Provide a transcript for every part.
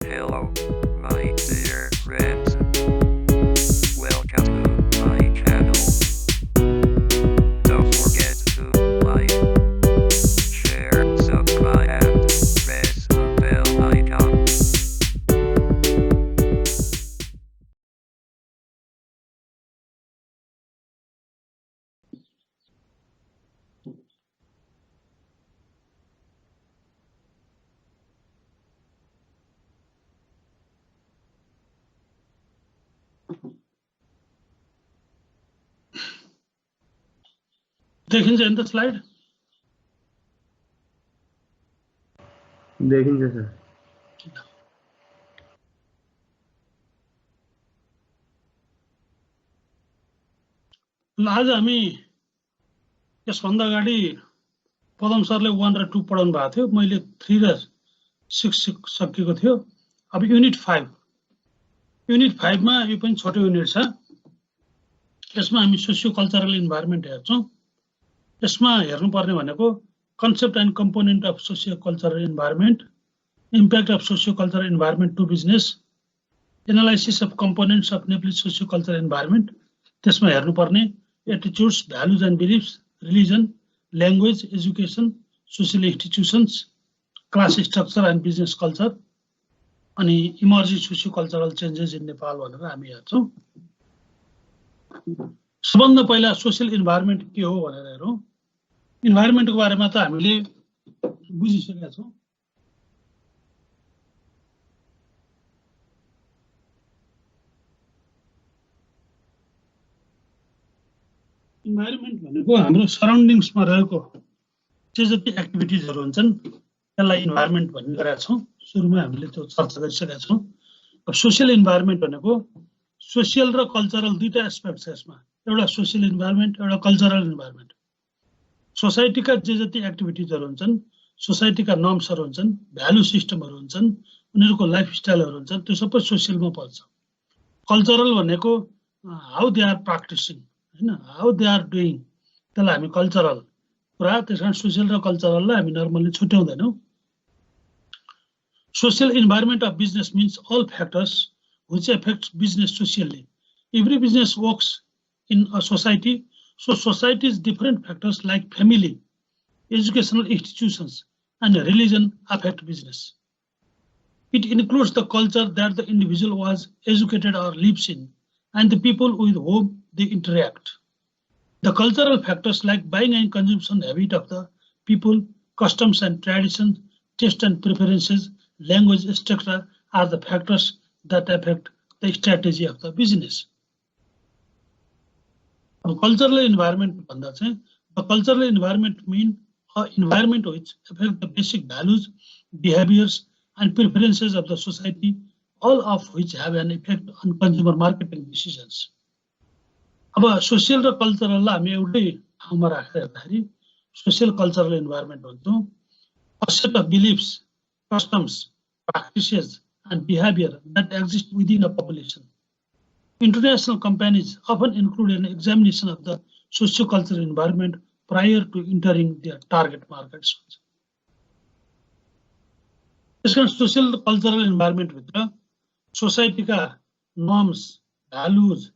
Hello, my dear friends. Welcome to my channel. Don't forget to like, share, subscribe, and press the bell icon. देखिन्छ नि त slide देखिन्छ sir. ल आज हामी यसभन्दा अगाडि पदम सरले 1 र 2 पढाउनु भएको थियो, मैले 3 र 6 सकिएको थियो। अब युनिट 5 मा यो पनि छोटो युनिट छ। यसमा हामी सोसियो कल्चरल इन्भाइरोमेन्ट हेर्छौं। यसमा हेर्नुपर्ने भनेको concept and component of socio cultural environment, impact of socio cultural environment to business, analysis of components of Nepalese socio cultural environment. त्यसमा हेर्नुपर्ने attitudes, values and beliefs, religion, language, education, social institutions, class structure and business culture, अनि emerging socio cultural changes in Nepal भनेर हामी हेर्छौं। सबभन्दा पहिला social environment के हो भनेर हेरौं। इन्भाइरोमेन्टको बारेमा त हामीले बुझिसकेका छौं। इन्भाइरोमेन्ट भनेको हाम्रो सराउन्डिङ्समा रहेको जे जति एक्टिभिटिजहरू हुन्छन् त्यसलाई इन्भाइरोमेन्ट भन्ने गरेका छौं। सुरुमा हामीले त्यो चर्चा गरिसकेका छौं। अब सोसियल इन्भाइरोमेन्ट भनेको सोसियल र कल्चरल दुईटा एस्पेक्ट छ यसमा, एउटा सोसियल इन्भाइरोमेन्ट, एउटा कल्चरल इन्भाइरोमेन्ट। सोसाइटीका जे जति एक्टिभिटिजहरू हुन्छन्, सोसाइटीका नर्म्सहरू हुन्छन्, भ्यालु सिस्टमहरू हुन्छन्, उनीहरूको लाइफस्टाइलहरू हुन्छन्, त्यो सबै सोसियलमा पर्छ। कल्चरल भनेको हाउ दे आर प्र्याक्टिसिङ, हैन, हाउ दे आर डुइङ, त्यसलाई हामी कल्चरल कुरा। त्यसकारण सोसियल र कल्चरललाई हामी नर्मली छुट्याउँदैनौँ। Social environment of business means all factors which affect business socially. Every business works in a society, so society's different factors like family, educational institutions, and religion affect business. It includes the culture that the individual was educated or lives in, and the people with whom they interact. The cultural factors like buying and consumption habit of the people, customs and traditions, taste and preferences, language, etc. are the factors that affect the strategy of the business. Cultural environment भन्दा चाहिँ the cultural environment mean an environment which affect the basic values, behaviors and preferences of the society, all of which have an effect on consumer marketing decisions. अब social र कल्चरललाई हामी एउटै ठाउँमा राखेर हेर्दाखेरि सोसियल कल्चरल इन्भाइरोमेन्ट भन्छौँ। A set of beliefs, customs, practices and behavior that exist within a population. International companies often include an examination of the socio-cultural environment prior to entering their target markets. त्यसकारण social cultural environment भित्र सोसाइटीका norms, values,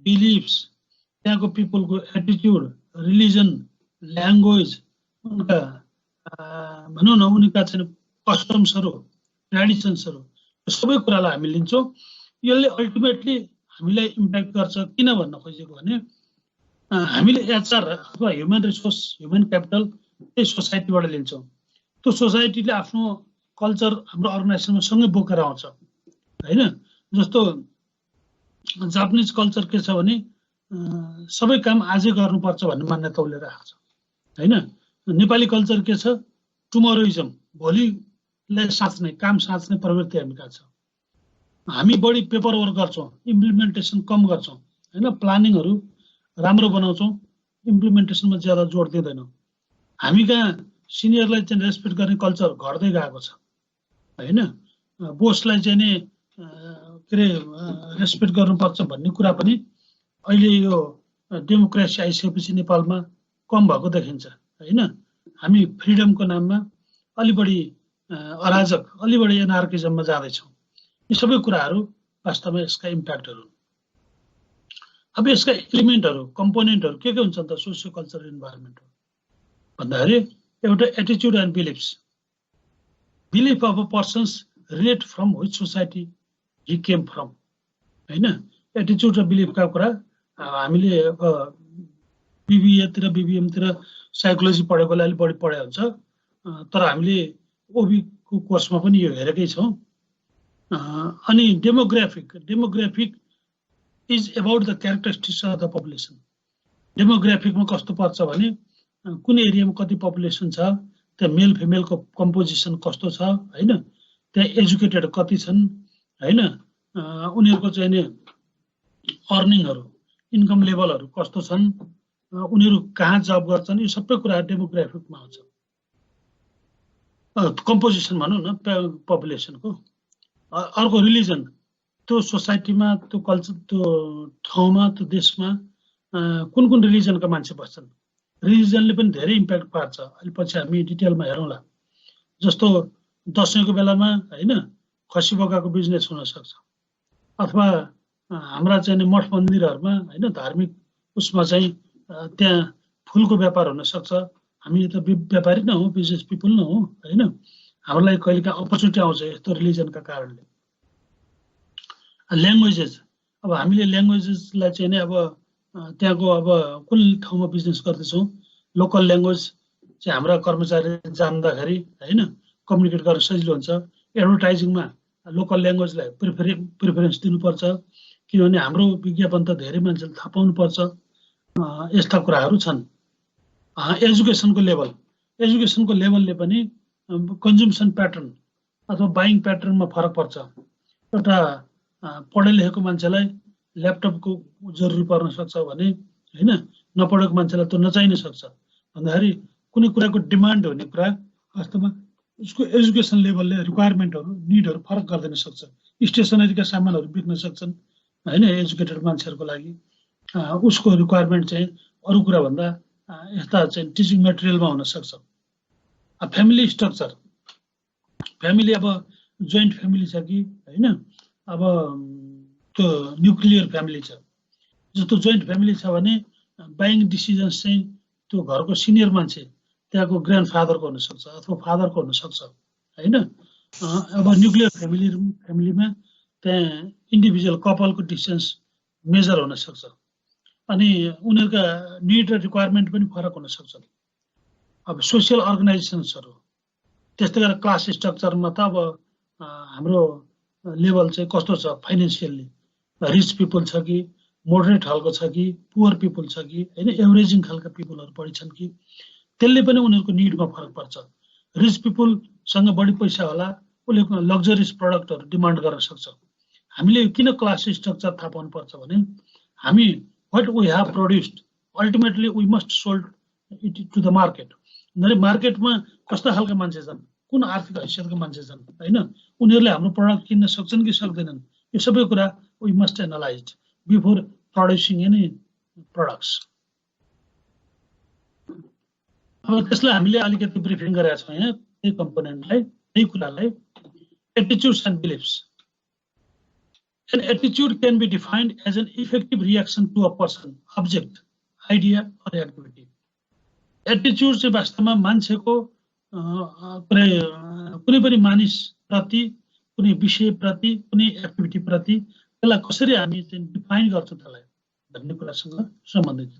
beliefs, त्यहाँको पिपलको attitude, religion, language, उनका भनौँ न उनीका चाहिँ कस्टम्सहरू, ट्रेडिसन्सहरू, सबै कुरालाई हामी लिन्छौँ। यसले अल्टिमेटली हामीलाई इम्प्याक्ट गर्छ। किन भन्न खोजेको भने हामीले एचआर अथवा ह्युमन रिसोर्स, ह्युमन क्यापिटल त्यही सोसाइटीबाट लिन्छौँ। त्यो सोसाइटीले आफ्नो कल्चर हाम्रो अर्गनाइजेसनमा सँगै बोकेर आउँछ, हैन। जस्तो जापानिज कल्चर के छ भने सबै काम आजै गर्नुपर्छ भन्ने मान्यता उसले राखेको छ, हैन। नेपाली कल्चर के छ, टुमोरोइजम, भोलिलाई साँच्ने, काम साँच्ने प्रवृत्ति हामीका छ। हामी बढी पेपर वर्क गर्छौँ, इम्प्लिमेन्टेसन कम गर्छौँ, हैन। प्लानिङहरू राम्रो बनाउँछौँ, इम्प्लिमेन्टेसनमा ज्यादा जोड दिँदैनौँ। हामी कहाँ सिनियरलाई चाहिँ रेस्पेक्ट गर्ने कल्चर घट्दै गएको छ, हैन। बोसलाई चाहिँ नि के अरे रेस्पेक्ट गर्नुपर्छ भन्ने कुरा पनि अहिले यो डेमोक्रेसी आइसकेपछि नेपालमा कम भएको देखिन्छ, हैन। हामी फ्रिडमको नाममा अलि बढी अराजक, अलि बढी एनार्किजममा जाँदैछौँ। यी सबै कुराहरू वास्तवमा यसका इम्प्याक्टहरू हुन्। अब यसका एलिमेन्टहरू कम्पोनेन्टहरू के हुन्छन् त सोसियो कल्चरल इन्भाइरोमेन्ट भन्दाखेरि एउटा attitude and beliefs, belief of a persons relate from which society he came from हैन। एटिट्युड र बिलिफका कुरा हामीले अब बिबिएतिर बिबिएमतिर साइकोलोजी पढेकोले अलिक बढी पढाइ हुन्छ, तर हामीले ओबीको कोर्समा पनि यो हेरेकै छौँ। अनि demographic is about the characteristics of the population. डेमोग्राफिकमा कस्तो पर्छ भने कुन एरियामा कति पपुलेसन छ, त्यहाँ मेल फिमेलको कम्पोजिसन कस्तो छ हैन, त्यहाँ एजुकेटेड कति छन् हैन, उनीहरूको चाहिँ नि अर्निङहरू इन्कम लेभलहरू कस्तो छन्, उनीहरू कहाँ जब गर्छन्, यो सबै कुरा डेमोग्राफिकमा आउँछ। कम्पोजिसन भनौँ न पपुलेसनको। अर्को रिलिजन, त्यो सोसाइटीमा त्यो कल्चर त्यो ठाउँमा त्यो देशमा कुन कुन रिलिजनका मान्छे बस्छन्, रिलिजनले पनि धेरै इम्प्याक्ट पार्छ। अहिले पछि हामी डिटेलमा हेरौँला। जस्तो दसैँको बेलामा हैन खसी बोकाको बिजनेस हुन सक्छ, अथवा हाम्रा चाहिँ मठ मन्दिरहरूमा हैन धार्मिक उसमा चाहिँ त्यहाँ फुलको व्यापार हुन सक्छ। हामी त व्यापारी न हो, बिजनेस पिपल न हो हैन, हाम्रो लागि कहिलेकाहीँ अपर्च्युनिटी आउँछ यस्तो रिलिजनका कारणले। ल्याङ्ग्वेजेस, अब हामीले ल्याङ्ग्वेजेसलाई चाहिँ नि अब त्यहाँको अब कुन ठाउँमा बिजनेस गर्दैछौँ, लोकल ल्याङ्ग्वेज चाहिँ हाम्रा कर्मचारी जान्दाखेरि हैन कम्युनिकेट गर्न सजिलो हुन्छ। एडभर्टाइजिङमा लोकल ल्याङ्ग्वेजलाई प्रिफरेन्स दिनुपर्छ, किनभने हाम्रो विज्ञापन त धेरै मान्छेले थाहा पाउनुपर्छ। यस्ता कुराहरू छन्। एजुकेसनको लेभलले पनि कन्ज्युम्सन प्याटर्न अथवा बाइङ प्याटर्नमा फरक पर्छ। एउटा पढे लेखेको मान्छेलाई ल्यापटपको जरुरी पर्न सक्छ भने हैन नपढेको मान्छेलाई त नचाहिन सक्छ। भन्दाखेरि कुनै कुराको डिमान्ड हुने कुरा वास्तवमा उसको एजुकेसन लेभलले रिक्वायरमेन्टहरू निडहरू फरक गरिदिन सक्छ। स्टेसनरीका सामानहरू बिक्न सक्छन् हैन एजुकेटेड मान्छेहरूको लागि, उसको रिक्वायरमेन्ट चाहिँ अरू कुरा भन्दा यस्ता चाहिँ टिचिङ मेटेरियलमा हुन सक्छ। फ्यामिली स्ट्रक्चर, फ्यामिली अब जोइन्ट फ्यामिली छ कि हैन, अब त्यो न्युक्लियर फ्यामिली छ। जस्तो जोइन्ट फ्यामिली छ भने बाइङ डिसिजन्स चाहिँ त्यो घरको सिनियर मान्छे त्यहाँको ग्रान्ड फादरको हुनसक्छ अथवा फादरको हुनसक्छ हैन। अब न्युक्लियर फ्यामिलीमा त्यहाँ इन्डिभिजुअल कपलको डिसिजन्स मेजर हुन सक्छ, अनि उनीहरूका निड र रिक्वायरमेन्ट पनि फरक हुन सक्छ। अब सोसियल अर्गनाइजेसन्सहरू त्यस्तै गरेर क्लास स्ट्रक्चरमा त अब हाम्रो लेभल चाहिँ कस्तो छ फाइनेन्सियल्ली, रिच पिपल छ कि मोडरेट खालको छ कि पुवर पिपल छ कि हैन एभरेजिङ खालका पिपलहरू बढी छन् कि, त्यसले पनि उनीहरूको निडमा फरक पर्छ। रिच पिपलसँग बढी पैसा होला, उसले लग्जरियस प्रडक्टहरू डिमान्ड गर्न सक्छ। हामीले किन क्लास स्ट्रक्चर थाहा पाउनुपर्छ भने हामी what we have produced ultimately we must sold it to the market। मार्केटमा कस्ता खालका मान्छे छन्, कुन आर्थिक हैसियतका मान्छे छन् हैन, उनीहरूले हाम्रो प्रडक्ट किन्न सक्छन् कि सक्दैनन्, यो सबै कुरा we must analyze before producing any products। अब त्यसलाई हामीले अलिकति ब्रिफिङ गरेका छौँ यहाँ यही कम्पोनेन्टलाई, यही कुरालाई। एटिट्युड्स and beliefs. An attitude can be defined as an effective reaction to a person, object, idea or activity। Attitude चाहिँ वास्तवमा मान्छेको कुनै पनि मानिस प्रति, कुनै विषय प्रति, कुनै एक्टिभिटी प्रति त्यसलाई कसरी हामी चाहिँ डिफाइन गर्छौँ त्यसलाई भन्ने कुरासँग सम्बन्धित।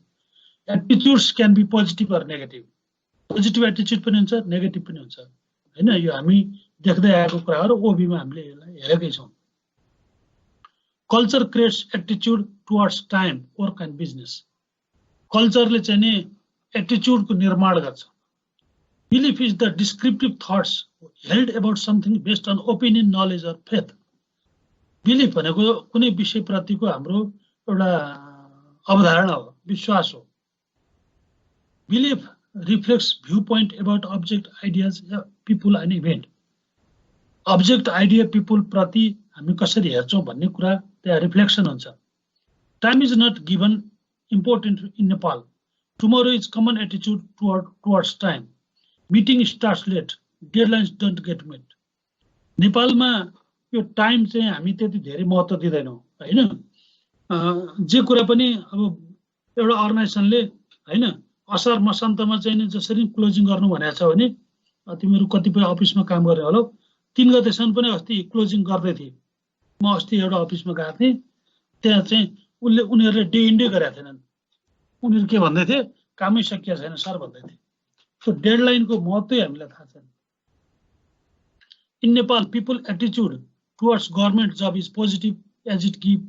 Attitudes can be positive or negative. Positive attitude पनि हुन्छ, नेगेटिभ पनि हुन्छ हैन। यो हामी देख्दै आएको कुराहरू ओबीमा हामीले यसलाई हेरेकै छौँ। Culture creates attitude towards time, work and business. कल्चरले चाहिँ नि एटिट्युडको निर्माण गर्छ। Belief is the descriptive thoughts held about something based on opinion, knowledge or faith. Belief भनेको कुनै विषयप्रतिको हाम्रो एउटा अवधारणा हो, विश्वास हो। Belief reflects view point about object, ideas, people and event. Object, idea, people प्रति हामी कसरी हेर्छौँ भन्ने कुरा त्यहाँ रिफ्लेक्सन हुन्छ। Time is not given important in Nepal. Tomorrow is common attitude towards time. Meeting starts late, deadlines don't get met. नेपालमा यो टाइम चाहिँ हामी त्यति धेरै महत्त्व दिँदैनौँ हैन। जे कुरा पनि अब एउटा अर्गनाइजेसनले हैन असार मसान्तमा चाहिँ नि जसरी क्लोजिङ गर्नु भनेको छ भने तिमीहरू कतिपय अफिसमा काम गर्ने होला 3 गतेसम्म पनि अस्ति क्लोजिङ गर्दै थिए। म अस्ति एउटा अफिसमा गएको थिएँ, त्यहाँ चाहिँ उनीहरूले डे इन डे गरेका थिएनन्। उनीहरू के भन्दै थिए, कामै सकिएको छैन सर भन्दै थिए। त्यो डेडलाइनको महत्त्वै हामीलाई थाहा छैन। In Nepal people attitude towards government job is positive as it give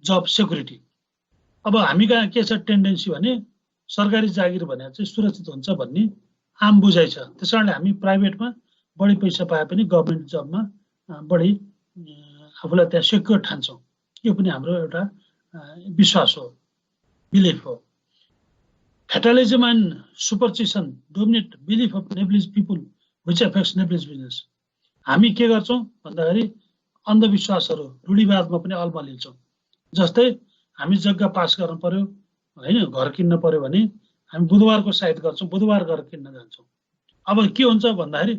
job security. अब हामी कहाँ के छ टेन्डेन्सी भने सरकारी जागिर भने चाहिँ सुरक्षित हुन्छ भन्ने आम बुझाइ छ। त्यसकारणले हामी प्राइभेटमा बढी पैसा पाए पनि गभर्नमेन्ट जबमा बढी आफूलाई त्यहाँ सेक्योर ठान्छौँ। यो पनि हाम्रो एउटा विश्वास हो, बिलिफ हो। Fatalism and superstition dominate belief of Nepalese people which affects Nepalese business. हामी के गर्छौँ भन्दाखेरि अन्धविश्वासहरू रूढिवादमा पनि अल्मलिन्छौँ। जस्तै हामी जग्गा पास गर्नु पर्यो हैन, घर किन्न पर्यो भने हामी बुधबारको साइत गर्छौँ, बुधबार घर किन्न जान्छौँ। अब के हुन्छ भन्दाखेरि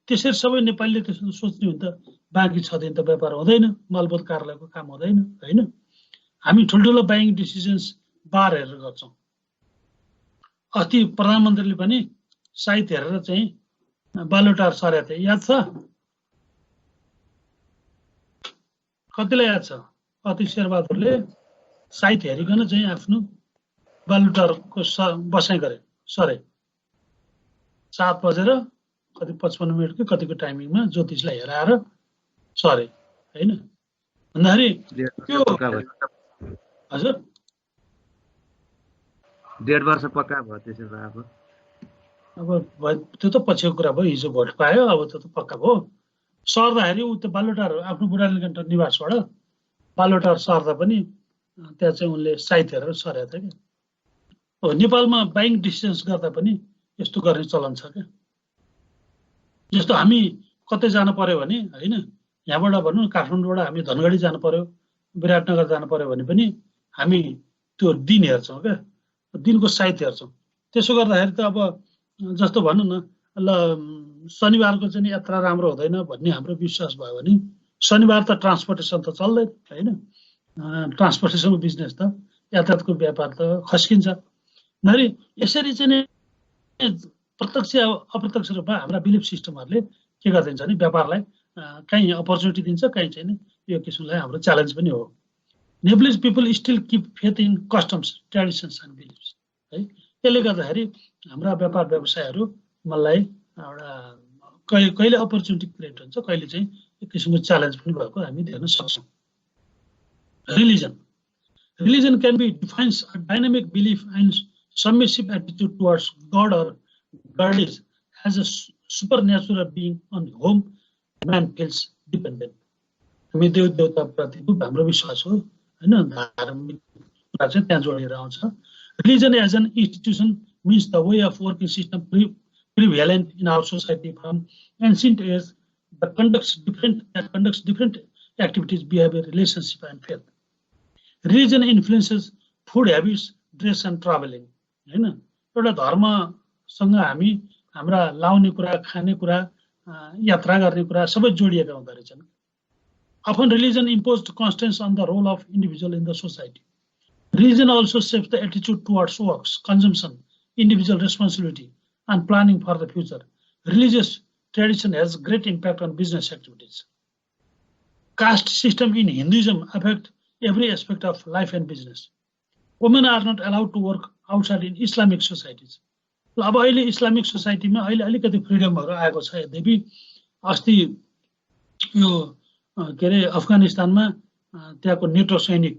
त्यसरी सबै नेपालीले त्यसो सोच्ने हो नि त, बाँकी 6 दिन त व्यापार हुँदैन, मलबोध कार्यालयको काम हुँदैन हैन। हामी ठुल्ठुलो बाइङ डिसिजन्स बार हेरेर गर्छौँ। अस्ति प्रधानमन्त्रीले पनि साइत हेरेर चाहिँ बालोटार सरेका थिए, याद छ? कतिलाई याद छ? अति शेरबहादुरले साइत हेरिकन चाहिँ आफ्नो बालुटारको बसाइ गरे, सरे 7 बजेर कति 55 मिनटको कतिको टाइमिङमा ज्योतिषलाई हेराएर सरे हैन। भन्दाखेरि त्यो हजुर 1.5 वर्ष पक्का भयो त्यसो भए। अब त्यो त पछिको कुरा भयो, हिजो भोट पायो, अब त्यो त पक्का भयो। सर्दाखेरि ऊ त्यो बालोटार आफ्नो बुढानीलकण्ठ निवासबाट बालोटार सर्दा पनि त्यहाँ चाहिँ उनले साइत हेरेर सरेको थियो क्या। नेपालमा बाइङ डिसिजन्स गर्दा पनि यस्तो गर्ने चलन छ क्या। जस्तो हामी कतै जानु पर्यो भने हैन, यहाँबाट भनौँ काठमाडौँबाट हामी धनगढी जानु पर्यो, विराटनगर जानु पर्यो भने पनि हामी त्यो दिन हेर्छौँ क्या, दिनको साइत हेर्छौँ। त्यसो गर्दाखेरि त अब जस्तो भनौँ न ल शनिबारको चाहिँ यात्रा राम्रो हुँदैन भन्ने हाम्रो विश्वास भयो भने शनिबार त ट्रान्सपोर्टेसन त चल्दैन हैन। ट्रान्सपोर्टेसनको बिजनेस त यातायातको व्यापार त खस्किन्छ। नरी यसरी चाहिँ प्रत्यक्ष अप्रत्यक्ष रूपमा हाम्रा बिलिफ सिस्टमहरूले के गरिदिन्छ भने व्यापारलाई कहीँ अपर्च्युनिटी दिन्छ, कहीँ चाहिँ यो किसिमलाई हाम्रो च्यालेन्ज पनि हो। Nepalese people still keep faith in customs traditions and beliefs है। त्यसले गर्दाखेरि हाम्रा व्यापार व्यवसायहरू मलाई एउटा कहिले अपर्च्युनिटी क्रिएट हुन्छ, कहिले चाहिँ एक किसिमको च्यालेन्ज पनि भएको हामी देख्न सक्छौँ। Religion can be defined as a dynamic belief and submissive attitude towards God or goddess as a supernatural being on whom man feels dependent. हामी देव देवताप्रति हाम्रो विश्वास हो हैन, धार्मिक कुरा चाहिँ त्यहाँ जोडिएर आउँछ। Religion as an institution means the way of working system prevalent in our society from ancient age that conducts different activities, behavior, relationship and faith. Religion influences food habits, dress and traveling हैन। एउटा धर्मसँग हामी हाम्रा लाउने कुरा, खाने कुरा, यात्रा गर्ने कुरा सबै जोडिएका हुँदो रहेछन्। Often religion imposed constraints on the role of individual in the society. Religion also shapes the attitude towards works, consumption, individual responsibility and planning for the future. Religious tradition has great impact on business activities. Caste system in Hinduism affect every aspect of life and business. Women are not allowed to work outside in Islamic societies. अब अहिले Islamic सोसाइटीमा अहिले अलिकति फ्रिडमहरु आएको छ। यद्यपि अस्ति यो के अरे अफगानिस्तानमा त्यहाँको नेटो सैनिक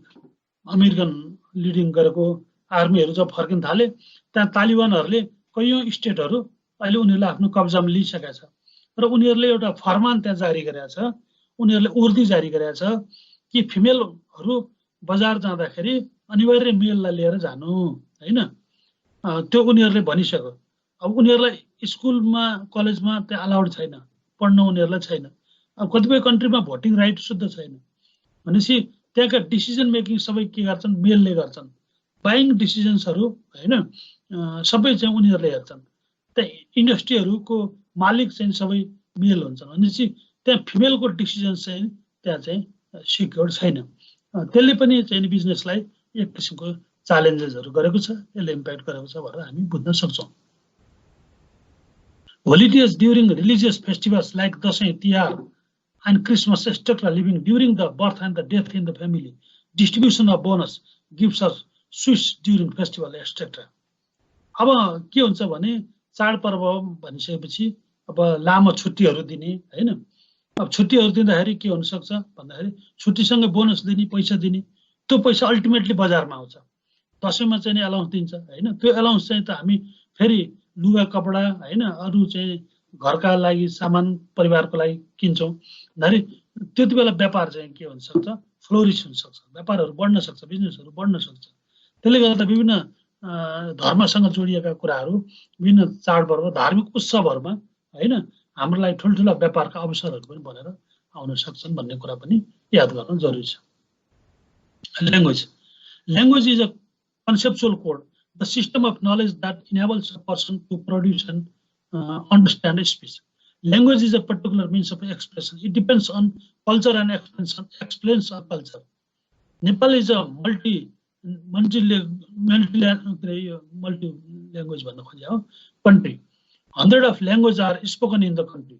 अमेरिकन लिडिङ गरेको आर्मीहरु जब फर्किन थाले, त्यहाँ तालिबानहरुले कयौं स्टेटहरु अहिले उनीहरुले आफ्नो कब्जामा लिइसकेका छ र उनीहरुले एउटा फरमान त्यहाँ जारी गरेका छ। उनीहरुले उर्दी जारी गरेका छ कि फिमेलहरु बजार जाँदाखेरि अनिवार्य मेललाई लिएर जानु हैन। त्यो उनीहरुले भनिसक्यो। अब उनीहरुलाई स्कुलमा कलेजमा त्यहाँ अलाउड छैन, पढ्न उनीहरुलाई छैन। अब कतिपय कन्ट्रीमा भोटिङ राइट शुद्ध छैन भनेपछि त्यहाँका डिसिजन मेकिङ सबै के गर्छन्, मेलले गर्छन्। बाइङ डिसिजन्सहरु हैन सबै चाहिँ उनीहरुले हेर्छन्। त्यहाँ इन्डस्ट्रीहरुको मालिक चाहिँ सबै मेल हुन्छन् भनेपछि त्यहाँ फिमेलको डिसिजन चाहिँ त्यहाँ चाहिँ सिक्योर्ड छैन। त्यसले पनि चाहिँ बिजनेसलाई एक किसिमको च्यालेन्जेसहरू गरेको छ, यसले इम्प्याक्ट गरेको छ भनेर हामी बुझ्न सक्छौँ। Holidays during religious festivals like Dasai, Tihar, and Christmas, etc., living during the birth and the death in the family, distribution of bonus, gifts or sweets during festival, etc. अब के हुन्छ भने चाडपर्व भनिसकेपछि अब लामो छुट्टीहरू दिने हैन, अब छुट्टीहरू दिँदाखेरि के हुन सक्छ भन्दाखेरि छुट्टीसँग बोनस दिने, पैसा दिने, त्यो पैसा अल्टिमेटली बजारमा आउँछ। दसैँमा चाहिँ नि अलाउन्स दिन्छ हैन, त्यो अलाउन्स चाहिँ त हामी फेरि लुगा कपडा हैन अरु चाहिँ घरका लागि सामान परिवारको लागि किन्छौँ भन्दाखेरि त्यति बेला व्यापार चाहिँ के हुन सक्छ, फ्लोरिस हुन सक्छ, व्यापारहरू बढ्न सक्छ, बिजनेसहरू बढ्न सक्छ। त्यसले गर्दा विभिन्न धर्मसँग जोडिएका कुराहरू, विभिन्न चाडपर्व, धार्मिक उत्सवहरूमा हैन हाम्रो लागि ठुल्ठुला व्यापारका अवसरहरू पनि बनेर आउन सक्छन् भन्ने कुरा पनि याद गर्न जरुरी छ। Language is a conceptual code, the system of knowledge that enables a person to produce and understand a speech. Language is a particular means of expression. It depends on culture and explains a culture. Nepal is a multi-language country. 100 of languages are spoken in the country.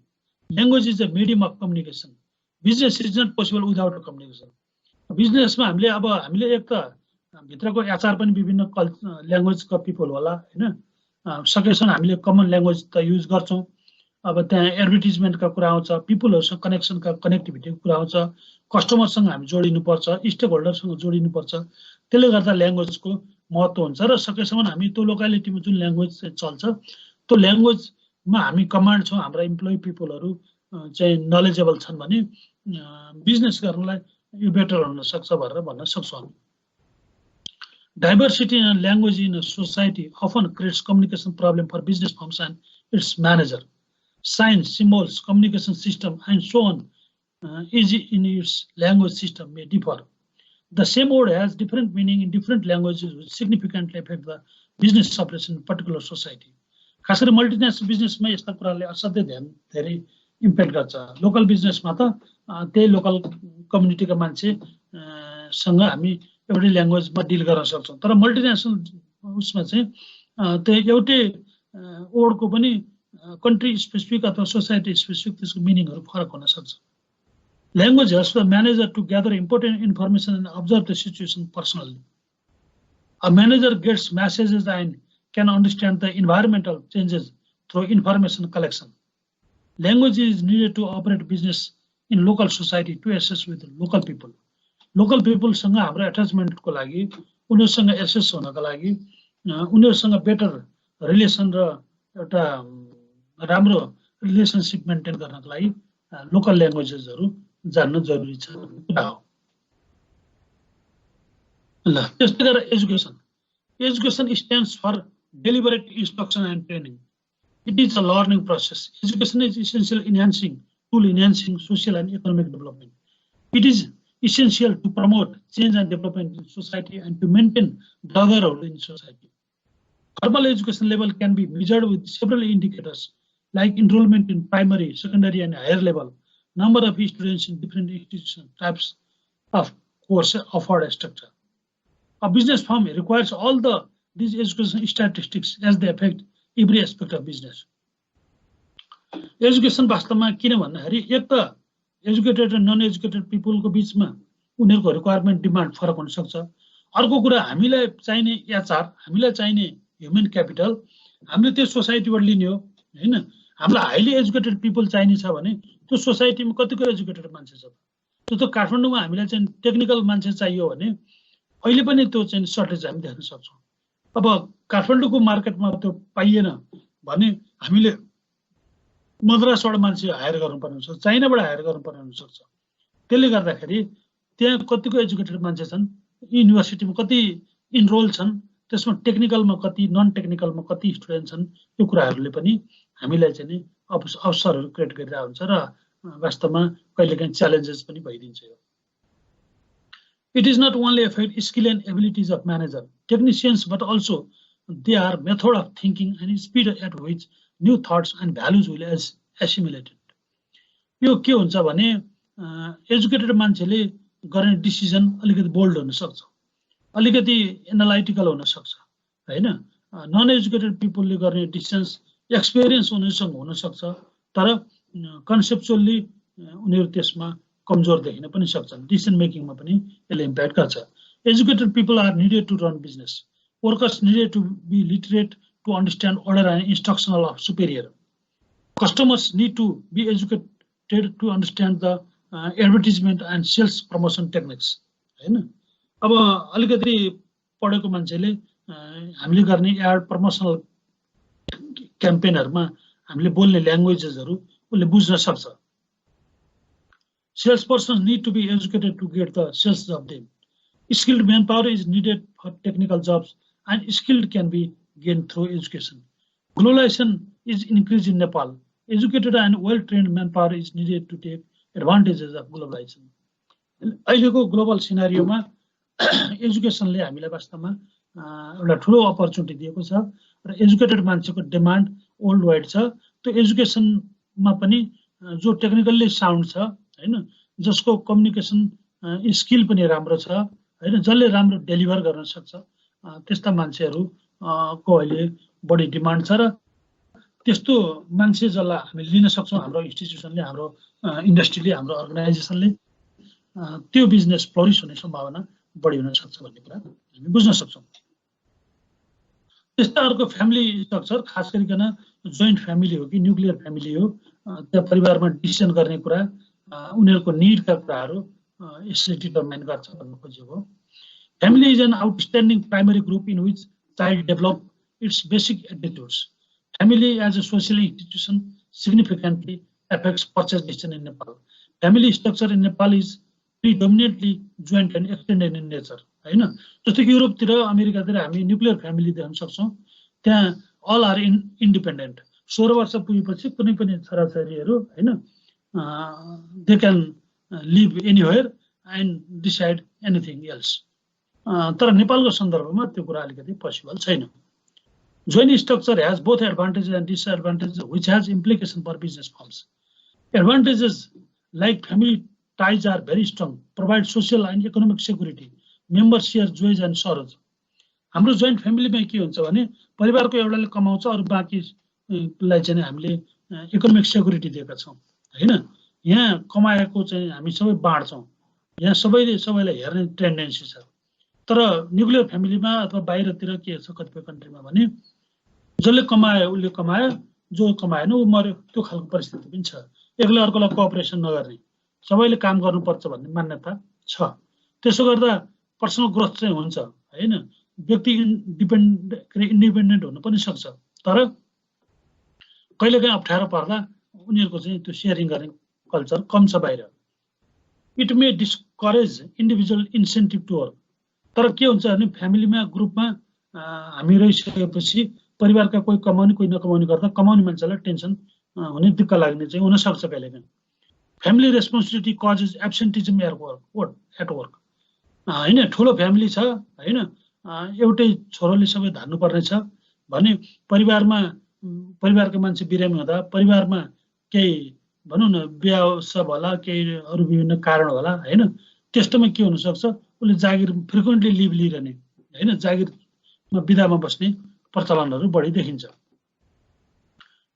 Language is a medium of communication. Business is not possible without a communication. Business ma हामीले एक त भित्रको HR पनि विभिन्न ल्याङ्ग्वेजका people होला हैन, सकेसम्म हामीले कमन ल्याङ्ग्वेज त युज गर्छौं। अब त्यहाँ एडभर्टाइजमेन्टका कुरा आउँछ, पिपलहरुसँग कनेक्सनका कनेक्टिभिटीको कुरा आउँछ, कस्टमरसँग हामी जोडिनु पर्छ, स्टेक होल्डरसँग जोडिनु पर्छ। त्यसले गर्दा ल्याङ्ग्वेजको महत्व हुन्छ र सकेसम्म हामी त्यो लोकालिटीमा जुन ल्याङ्ग्वेज चल्छ त्यो ल्याङ्ग्वेजमा हामी कमान्ड छौं, हाम्रो एम्प्लोइ पिपलहरु चाहिँ नलेजेबल छन् भने बिजनेस गर्नलाई यो बेटर हुन सक्छ भनेर भन्न सक्छौं हामी। Diversity in language in a society often creates communication problem for business firms and its manager. Signs, symbols, communication system, and so on, easy in its language system may differ. The same word has different meaning in different languages, which significantly affect the business operation in particular society. खास गरी multinational बिजनेसमा यस्ता कुराले असाध्यै ध्यान धेरै impact गर्छ। Local बिजनेसमा त त्यही लोकल कम्युनिटीका मान्छे सँग हामी एउटै ल्याङ्ग्वेजमा डिल गर्न सक्छौं, तर मल्टिनेशनल उसमा चाहिँ त्यो एउटै वर्डको पनि कन्ट्री स्पेसिफिक अथवा सोसाइटी स्पेसिफिक त्यसको मिनिङहरु फरक हुन सक्छ। Language helps the manager to gather important information and observe the situation personally. A manager gets messages and can understand the environmental changes through information collection. Language is needed to operate business in local society to assess with local people. Local people सँग हाम्रो attachment को लागि, उनीहरुसँग assess हुनको लागि, उनीहरुसँग better relation र एउटा राम्रो relationship maintain गर्नको लागि लोकल ल्याङ्ग्वेजेसहरु जान्न जरुरी छ। ल त्यस्तै गरेर education stands for deliberate instruction and training. It is a learning process. Education is essential tool enhancing social and economic development. It is essential to promote change and development in society and to maintain brotherhood in society. Formal education level can be measured with several indicators like enrollment in primary, secondary, and higher level, number of students in different institutions, types of courses offered, etc. A business firm requires all these education statistics as they affect every aspect of business. Education वास्तवमा किन भन्दाखेरि एक त educated र non educated पिपलको बीचमा उनीहरुको requirement demand फरक हुन सक्छ। अर्को कुरा हामीलाई चाहिने एचआर, हामीलाई चाहिने ह्युमन क्यापिटल हामीले त्यो सोसाइटीबाट लिने हो हैन। हामीलाई हाइली एजुकेटेड पिपल चाहिने छ भने त्यो सोसाइटीमा कतिको एजुकेटेड मान्छे छ, त्यो त काठमाडौँमा हामीलाई चाहिँ टेक्निकल मान्छे चाहियो भने अहिले पनि त्यो चाहिँ सर्टेज हामी देख्न सक्छौं। अब काठमाडौँको मार्केटमा त्यो पाइएन भने हामीले मद्रासबाट मान्छे हायर गर्नुपर्ने हुन्छ, चाइनाबाट हायर गर्नुपर्ने हुन सक्छ। त्यसले गर्दाखेरि त्यहाँ कतिको एजुकेटेड मान्छे छन्, युनिभर्सिटीमा कति इनरोल छन्, त्यसमा टेक्निकलमा कति, नन टेक्निकलमा कति स्टुडेन्ट छन्, यो कुराहरूले पनि हामीलाई चाहिँ अवसरहरू क्रिएट गरिरहेको हुन्छ र वास्तवमा कहिलेकाहीँ च्यालेन्जेस पनि भइदिन्छ यो। It is not only affect skill and abilities of manager, technicians, but also their method of thinking and speed at which new thoughts and values will assimilate. यो के हुन्छ भने एजुकेटेड मान्छेले गर्ने डिसिजन अलिकति बोल्ड हुन सक्छ, अलिकति एनालाइटिकल हुन सक्छ हैन। नन एजुकेटेड पिपलले गर्ने डिसिजन्स एक्सपिरियन्स उनीसँग हुन सक्छ, तर कन्सेप्चुअली उनीहरू त्यसमा कमजोर देखिन पनि सक्छन्। डिसिजन मेकिङमा पनि यसले इम्प्याक्ट गर्छ। Educated people are needed to run business. Workers needed to be literate to understand order and instructional of superior. Customers need to be educated to understand the advertisement and sales promotion techniques हैन। अब अलिकति पढेको मान्छेले हामीले गर्ने add promotional क्याम्पेनहरुमा हामीले बोल्ने ल्याङ्ग्वेजेसहरु उसले बुझ्न सक्छ। Sales persons need to be educated to get the sales job done. Skilled man power is needed for technical jobs and skilled can be gain through education. Globalization is increase in Nepal. Educated and well trained man power is needed to take advantages of globalization. अहिलेको global सिनारियोमा एजुकेसनले हामीलाई वास्तवमा एउटा ठुलो opportunity दिएको छ र एजुकेटेड मान्छेको डिमान्ड वर्ल्ड वाइड छ। त्यो एजुकेसनमा पनि जो टेक्निकल्ली साउन्ड छ हैन, जसको कम्युनिकेसन स्किल पनि राम्रो छ हैन, जसले राम्रो डेलिभर गर्न सक्छ, त्यस्ता मान्छेहरू को अहिले बढी डिमान्ड छ र त्यस्तो मान्छे जसलाई हामी लिन सक्छौँ हाम्रो इन्स्टिट्युसनले, हाम्रो इन्डस्ट्रीले, हाम्रो अर्गनाइजेसनले, त्यो बिजनेस फ्लोरिस हुने सम्भावना बढी हुन सक्छ भन्ने कुरा हामी बुझ्न सक्छौँ। त्यस्ता अर्को फ्यामिली स्ट्रक्चर, खास गरिकन जोइन्ट फ्यामिली हो कि न्युक्लियर फ्यामिली हो, त्यहाँ परिवारमा डिसिजन गर्ने कुरा, उनीहरूको निडका कुराहरू यसले डिटर्माइन गर्छ भन्नु खोजेको। Family is an outstanding primary group in which child develop its basic attitudes. Family as a social institution significantly affects purchase decision in Nepal. Family structure in Nepal is predominantly joint and extended in nature. हैन, जस्तो कि युरोपतिर अमेरिकातिर हामी nuclear family देख्न सक्छौँ। त्यहाँ all are independent. 16 वर्ष पुगेपछि कुनै पनि छोराछोरीहरू हैन they can live anywhere and decide anything else. तर नेपालको सन्दर्भमा त्यो कुरा अलिकति पोसिबल छैन। Joint structure has both advantages and disadvantages, which has implication for business firms. Advantages like family ties are very strong, provide social and economic security. Members share joys and sorrows. हाम्रो joint फ्यामिलीमा के हुन्छ भने परिवारको एउटाले कमाउँछ अरु बाँकीलाई चाहिँ हामीले इकोनोमिक सेक्युरिटी दिएका छौँ हैन। यहाँ कमाएको चाहिँ हामी सबै बाँड्छौँ, यहाँ सबैले सबैलाई हेर्ने टेन्डेन्सी छ। तर न्युक्लियर फ्यामिलीमा अथवा बाहिरतिर के छ कतिपय कन्ट्रीमा भने जसले कमायो उसले कमायो, जो कमाएन ऊ मर्यो, त्यो खालको परिस्थिति पनि छ। एकले अर्कोलाई कोअपरेसन नगर्ने, सबैले काम गर्नुपर्छ भन्ने मान्यता छ। त्यसो गर्दा पर्सनल ग्रोथ चाहिँ हुन्छ हैन, व्यक्ति इन्डिपेन्डेन्ट हुन पनि सक्छ। तर कहिलेकाहीँ अप्ठ्यारो पर्दा उनीहरूको चाहिँ त्यो सेयरिङ गर्ने कल्चर कम छ बाहिर। It may discourage individual incentive to work. तर के हुन्छ भने फ्यामिलीमा ग्रुपमा हामी रहिसकेपछि परिवारका कोही कमाउने कोही नकमाउने गर्दा कमाउने मान्छेलाई टेन्सन हुने, दिक्क लाग्ने चाहिँ हुन सक्छ कहिलेकाहीँ। Family responsibility causes absenteeism at work हैन। ठुलो फ्यामिली छ हैन, एउटै छोरोले सबै धान्नुपर्ने छ भने परिवारका मान्छे बिरामी हुँदा परिवारमा केही भनौँ न व्यवसाय होला, केही अरू विभिन्न कारण होला हैन, त्यस्तोमा के हुन सक्छ उसले जागिर फ्रिक्वेन्टली लिभ लिइरहने हैन, जागिरमा बिदामा बस्ने प्रचलनहरू बढी देखिन्छ।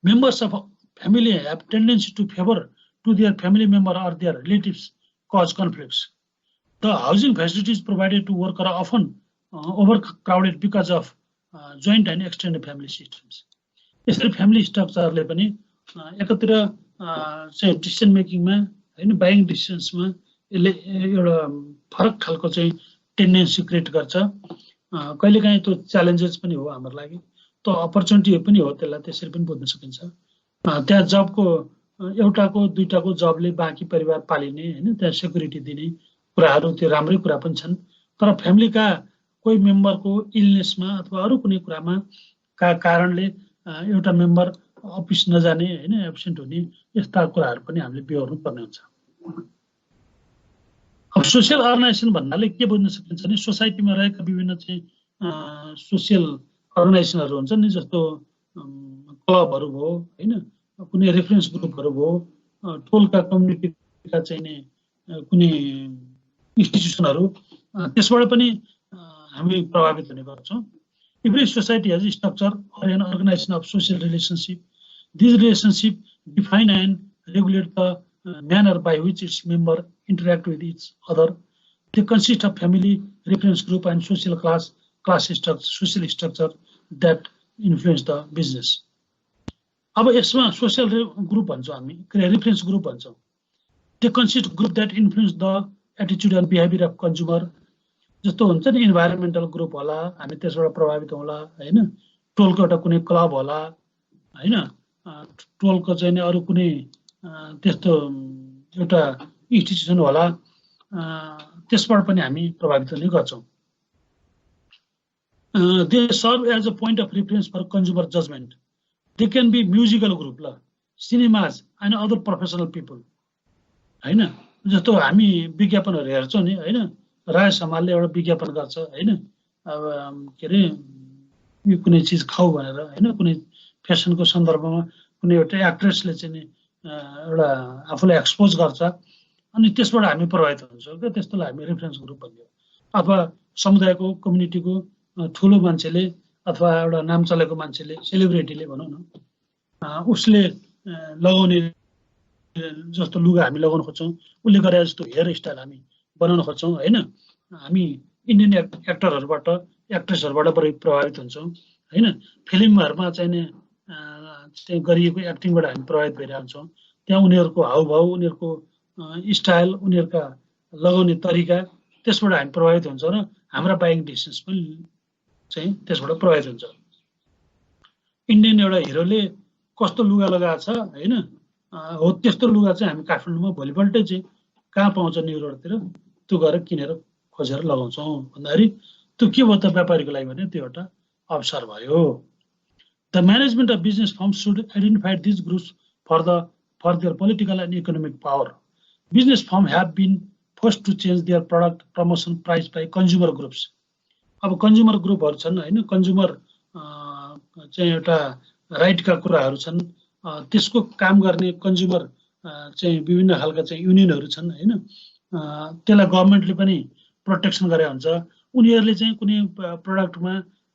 Members of family have tendency to favor to their family member or their relatives cause conflicts. The housing facilities provided to work are often overcrowded because of joint and extended family systems. यसरी family स्ट्रक्चरले पनि एकतिर चाहिँ decision मेकिङमा हैन, buying डिसिजन्समा यसले एउटा फरक खालको चाहिँ टेन्डेन्सी क्रिएट गर्छ। कहिलेकाहीँ त्यो च्यालेन्जेस पनि हो हाम्रो लागि, त्यो अपर्च्युनिटी पनि हो, त्यसलाई त्यसरी पनि बुझ्न सकिन्छ। त्यहाँ जबको एउटाको दुईटाको जबले बाँकी परिवार पालिने हैन, त्यहाँ सेक्युरिटी दिने कुराहरू त्यो राम्रै कुरा पनि छन्। तर फ्यामिलीका कोही मेम्बरको इलनेसमा अथवा अरू कुनै कुरामा का कारणले एउटा मेम्बर अफिस नजाने हैन, एब्सेन्ट हुने, यस्ता कुराहरू पनि हामीले बिहोर्नु पर्ने हुन्छ। अब सोसियल अर्गनाइजेसन भन्नाले के बुझ्न सकिन्छ भने सोसाइटीमा रहेका विभिन्न चाहिँ सोसियल अर्गनाइजेसनहरू हुन्छन् नि, जस्तो क्लबहरू भयो हैन, कुनै रेफरेन्स ग्रुपहरू भयो, टोलका कम्युनिटी चाहिँ नि कुनै इन्स्टिट्युसनहरु त्यसबाट पनि हामी प्रभावित हुने गर्छौं. Every society has a structure or an organization of social relationship. These relationships define and regulate the manner by which its members interact with each other. They consist of family, reference group, and social class structure, social structure that influence the business. अब यसमा social group भन्छौं हामी, reference group भन्छौं. They consist of group that influence the attitude and behavior of consumer. जस्तो हुन्छ नि इन्भाइरोन्मेन्टल group होला, हामी त्यसबाट प्रभावित होला हैन. टोलको एउटा कुनै क्लब होला हैन, टोलको चाहिँ नि अरु कुनै त्यस्तो एउटा इन्स्टिट्युसन होला, त्यसबाट पनि हामी प्रभावित हुने गर्छौं. They serve as a point of reference for consumer judgment. They can be musical group la, cinemas and other professional people हैन. जस्तो हामी विज्ञापनहरु हेर्छौं नि हैन, राय समाजले एउटा विज्ञापन गर्छ हैन, अब के रे यो कुनै चीज खाऊ भनेर हैन, कुनै फेसनको सन्दर्भमा कुनै एउटा एक्ट्रेसले चाहिँ एउटा आफूलाई एक्सपोज गर्छ अनि त्यसबाट हामी प्रभावित हुन्छौं के, त्यस्तोलाई हामी रेफरेन्स ग्रुप भन्छौं. अथवा समुदायको कम्युनिटीको ठूलो मान्छेले अथवा एउटा नाम चलेको मान्छेले, सेलिब्रिटीले भनौं न, उसले लगाउने जस्तो लुगा हामी लगाउन खोज्छौं, उले गरे जस्तो हेयर स्टाइल हामी बनाउन खोज्छौं हैन. हामी इन्डियन एक्टरहरुबाट, एक्ट्रेसहरुबाट बढी प्रभावित हुन्छौं हैन. फिल्महरुमा चाहिँ गरिएको एक्टिङबाट हामी प्रभावित भइरहन्छौं. त्यहाँ उनीहरुको हावभाव, उनीहरुको स्टाइल, उनीहरुका लगाउने तरिका, त्यसबाट हामी प्रभावित हुन्छौं र हाम्रा बाइङ डिसिजन्स पनि चाहिँ त्यसबाट प्रभावित हुन्छ. इन्डियन एउटा हिरोले कस्तो लुगा लगाएको छ हैन, हो त्यस्तो लुगा चाहिँ हामी काठमाडौँमा भोलिपल्टै चाहिँ कहाँ पाउँछ न्यु रोडतिर, त्यो गएर किनेर खोजेर लगाउँछौं भन्दाखेरि त्यो के भयो त व्यापारीको लागि भने त्यो एउटा अवसर भयो. The management of business firms should identify these groups for their political and economic power. Business firms have been forced to change their product promotion price by consumer groups. अब कन्ज्युमर ग्रुपहरु छन् हैन, कन्ज्युमर चाहिँ एउटा राइटका कुराहरु छन्, त्यसको काम गर्ने कन्ज्युमर चाहिँ विभिन्न खालका चाहिँ युनियनहरु छन् हैन. त्यसलाई गभर्नमेन्टले पनि प्रोटेक्सन गरे हुन्छ. उनीहरुले चाहिँ कुनै प्रोडक्टमा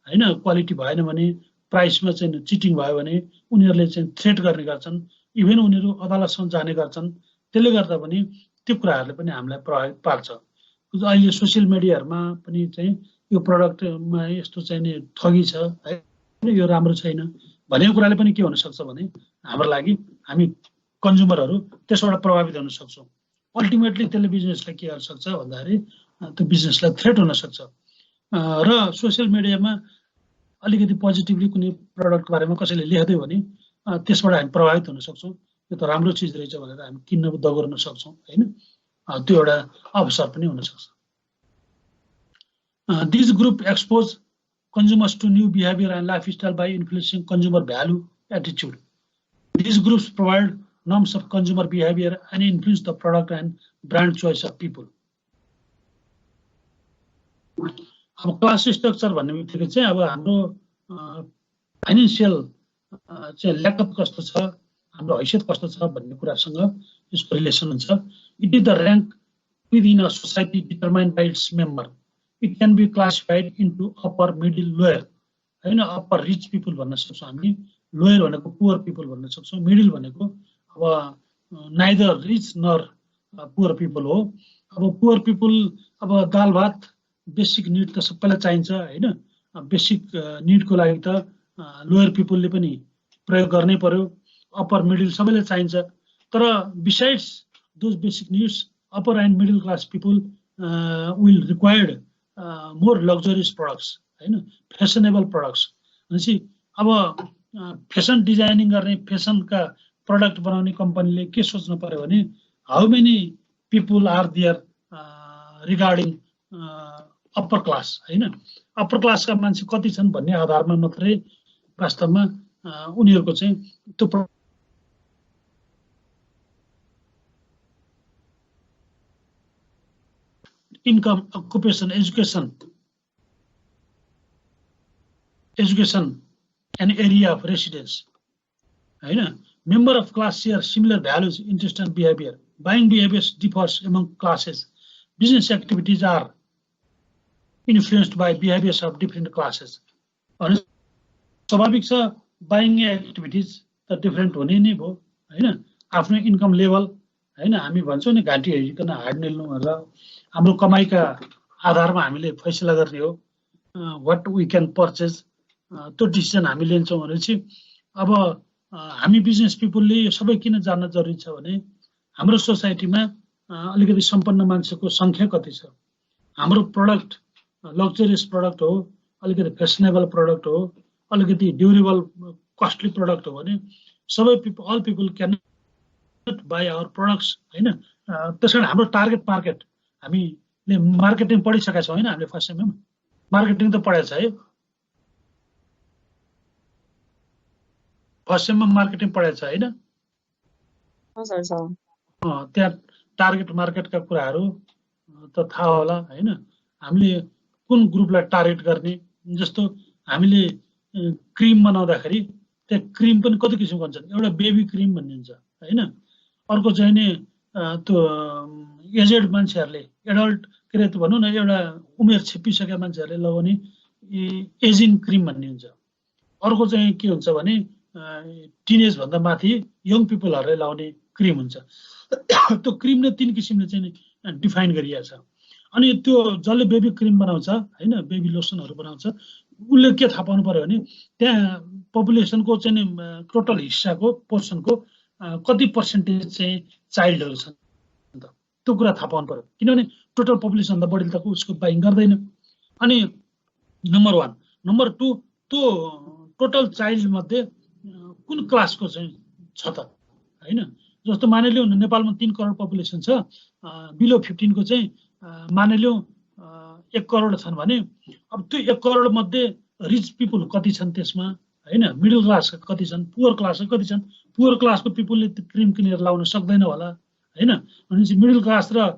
हैन क्वालिटी भएन भने, प्राइसमा चाहिँ चिटिङ भयो भने उनीहरुले चाहिँ थ्रेट गर्ने गर्छन्, इभन उनीहरु अदालतसम्म जाने गर्छन्. त्यसले गर्दा पनि त्यो कुराहरुले पनि हामीलाई प्रभावित पार्छ. अहिले सोशल मिडियाहरुमा पनि चाहिँ यो प्रोडक्टमा यस्तो चाहिँ नि ठगी छ हैन, यो राम्रो छैन भनेको कुराले पनि के हुन सक्छ भने हाम्रो लागि हामी कन्ज्युमरहरु त्यसबाट प्रभावित हुन सक्छौं. अल्टिमेटली त्यसले बिजनेसलाई के गर्न सक्छ भन्दाखेरि त्यो बिजनेसलाई थ्रेट हुन सक्छ. र सोशल मिडियामा अलिकति पोजिटिभली कुनै प्रोडक्ट बारेमा कसैले लेख्दै भने त्यसबाट हामी प्रभावित हुन सक्छौं. यो त राम्रो चीज रहेछ भनेर हामी किन्न दगुर्न सक्छौं हैन. त्यो एउटा अवसर पनि हुन सक्छ. These group expose consumers to new behavior and lifestyle by influencing consumer value attitude. These groups provide norms of consumer behavior and influence the product and brand choice of people. अब क्लास स्ट्रक्चर भन्ने बित्तिकै चाहिँ अब हाम्रो financial चाहिँ ल्याकअप कस्तो छ, हाम्रो हैसियत कस्तो छ भन्ने कुरासँग यसको रिलेसन हुन्छ. It is the rank within a society determined by its member. It can be classified into upper, middle, lower. हैन, upper rich people भन्न सक्छौं हामी, lower भनेको poor people भन्न सक्छौं, middle भनेको अब neither rich nor poor people हो. अब poor people अब दाल भात बेसिक नीड त सबैलाई चाहिन्छ हैन. बेसिक नीड को लागि त लोयर पिपल ले पनि प्रयोग गर्नै पर्यो. अप्पर मिडल सबैलाई चाहिन्छ. तर besides those basic needs, upper and middle class people will required more luxurious products हैन, fashionable products. भनेपछि अब फेसन डिजाइनिङ गर्ने, फेसनका प्रोडक्ट बनाउने कम्पनीले के सोच्नु पर्यो भने how many people are there regarding upper class हैन. अप्पर क्लासका मान्छे कति छन् भन्ने आधारमा मात्रै वास्तवमा उनीहरुको चाहिँ त्यो income, occupation, education and area of residence. Member of class share similar values, interest and behavior. buying behaviors differs among classes. Business activities are influenced by behaviors of different classes. स्वाभाविक छ बाइङ एक्टिभिटिज त different हुने नै भयो हैन आफ्नो income level हैन हामी भन्छौं नि घाँटी हेरिकन हाड निल्नु भनेर हाम्रो कमाइका आधारमा हामीले फैसला गर्ने हो व्हाट वी क्यान परचेज त्यो डिसिजन हामी लिन्छौं भनेपछि अब हामी बिजनेस पिपलले यो सबै किन जान्न जरुरी छ भने हाम्रो सोसाइटीमा अलिकति सम्पन्न मान्छेको संख्या कति छ हाम्रो प्रोडक्ट लग्जरियस प्रोडक्ट हो अलिकति फेशनेबल प्रोडक्ट हो अलिकति ड्युरेबल कस्टली प्रोडक्ट हो भने सबै all people can buy our products हैन त्यसैले हाम्रो टार्गेट मार्केट हामीले मार्केटिङ पढिसकेका छौं हैन हामीले फर्स्ट सेममा मार्केटिङ त पढेको छ है फर्स्ट सेममा मार्केटिङ पढेको छ हैन सर सर त्यहाँ टार्गेट मार्केटका कुराहरू त थाहा होला हैन हामीले कुन ग्रुपलाई टार्गेट गर्ने जस्तो हामीले क्रिम बनाउँदाखेरि त्यहाँ क्रिम पनि कति किसिमको हुन्छन् एउटा बेबी क्रिम भन्ने हुन्छ हैन अर्को चाहिँ नि त्यो एजेड मान्छेहरूले एडल्ट के रे भनौँ न एउटा उमेर छिपिसकेका मान्छेहरूले लगाउने एजिङ क्रिम भन्ने हुन्छ अर्को चाहिँ के हुन्छ भने टिनेज भन्दा माथि यङ पिपलहरूले लाउने क्रिम हुन्छ त्यो क्रिमले तीन किसिमले चाहिँ डिफाइन गरिएको छ अनि त्यो जसले बेबी क्रिम बनाउँछ हैन बेबी लोसनहरू बनाउँछ उसले के थाहा पाउनु पर्यो भने त्यहाँ पपुलेसनको चाहिँ टोटल हिस्साको पोर्सनको कति पर्सेन्टेज चाहिँ चाइल्डहरू छन् त्यो कुरा थाहा पाउनु पर्यो किनभने टोटल पपुलेसन भन्दा बढीले त उसको बाइङ गर्दैन अनि नम्बर 1 नम्बर 2 त्यो टोटल चाइल्ड मध्ये कुन क्लासको चाहिँ छ त हैन जस्तो मानिलियौ नेपालमा 3 करोड पपुलेसन छ बिलो 15 को चाहिँ मानिलियौ 1 करोड छन् भने अब त्यो 1 करोड मध्ये रिच पिपल कति छन् त्यसमा हैन मिडल क्लास कति छन् पुअर क्लास कति छन् पुअर क्लासको पिपलले क्रिम किनेर लाउन सक्दैन होला हैन भनेपछि मिडल क्लास र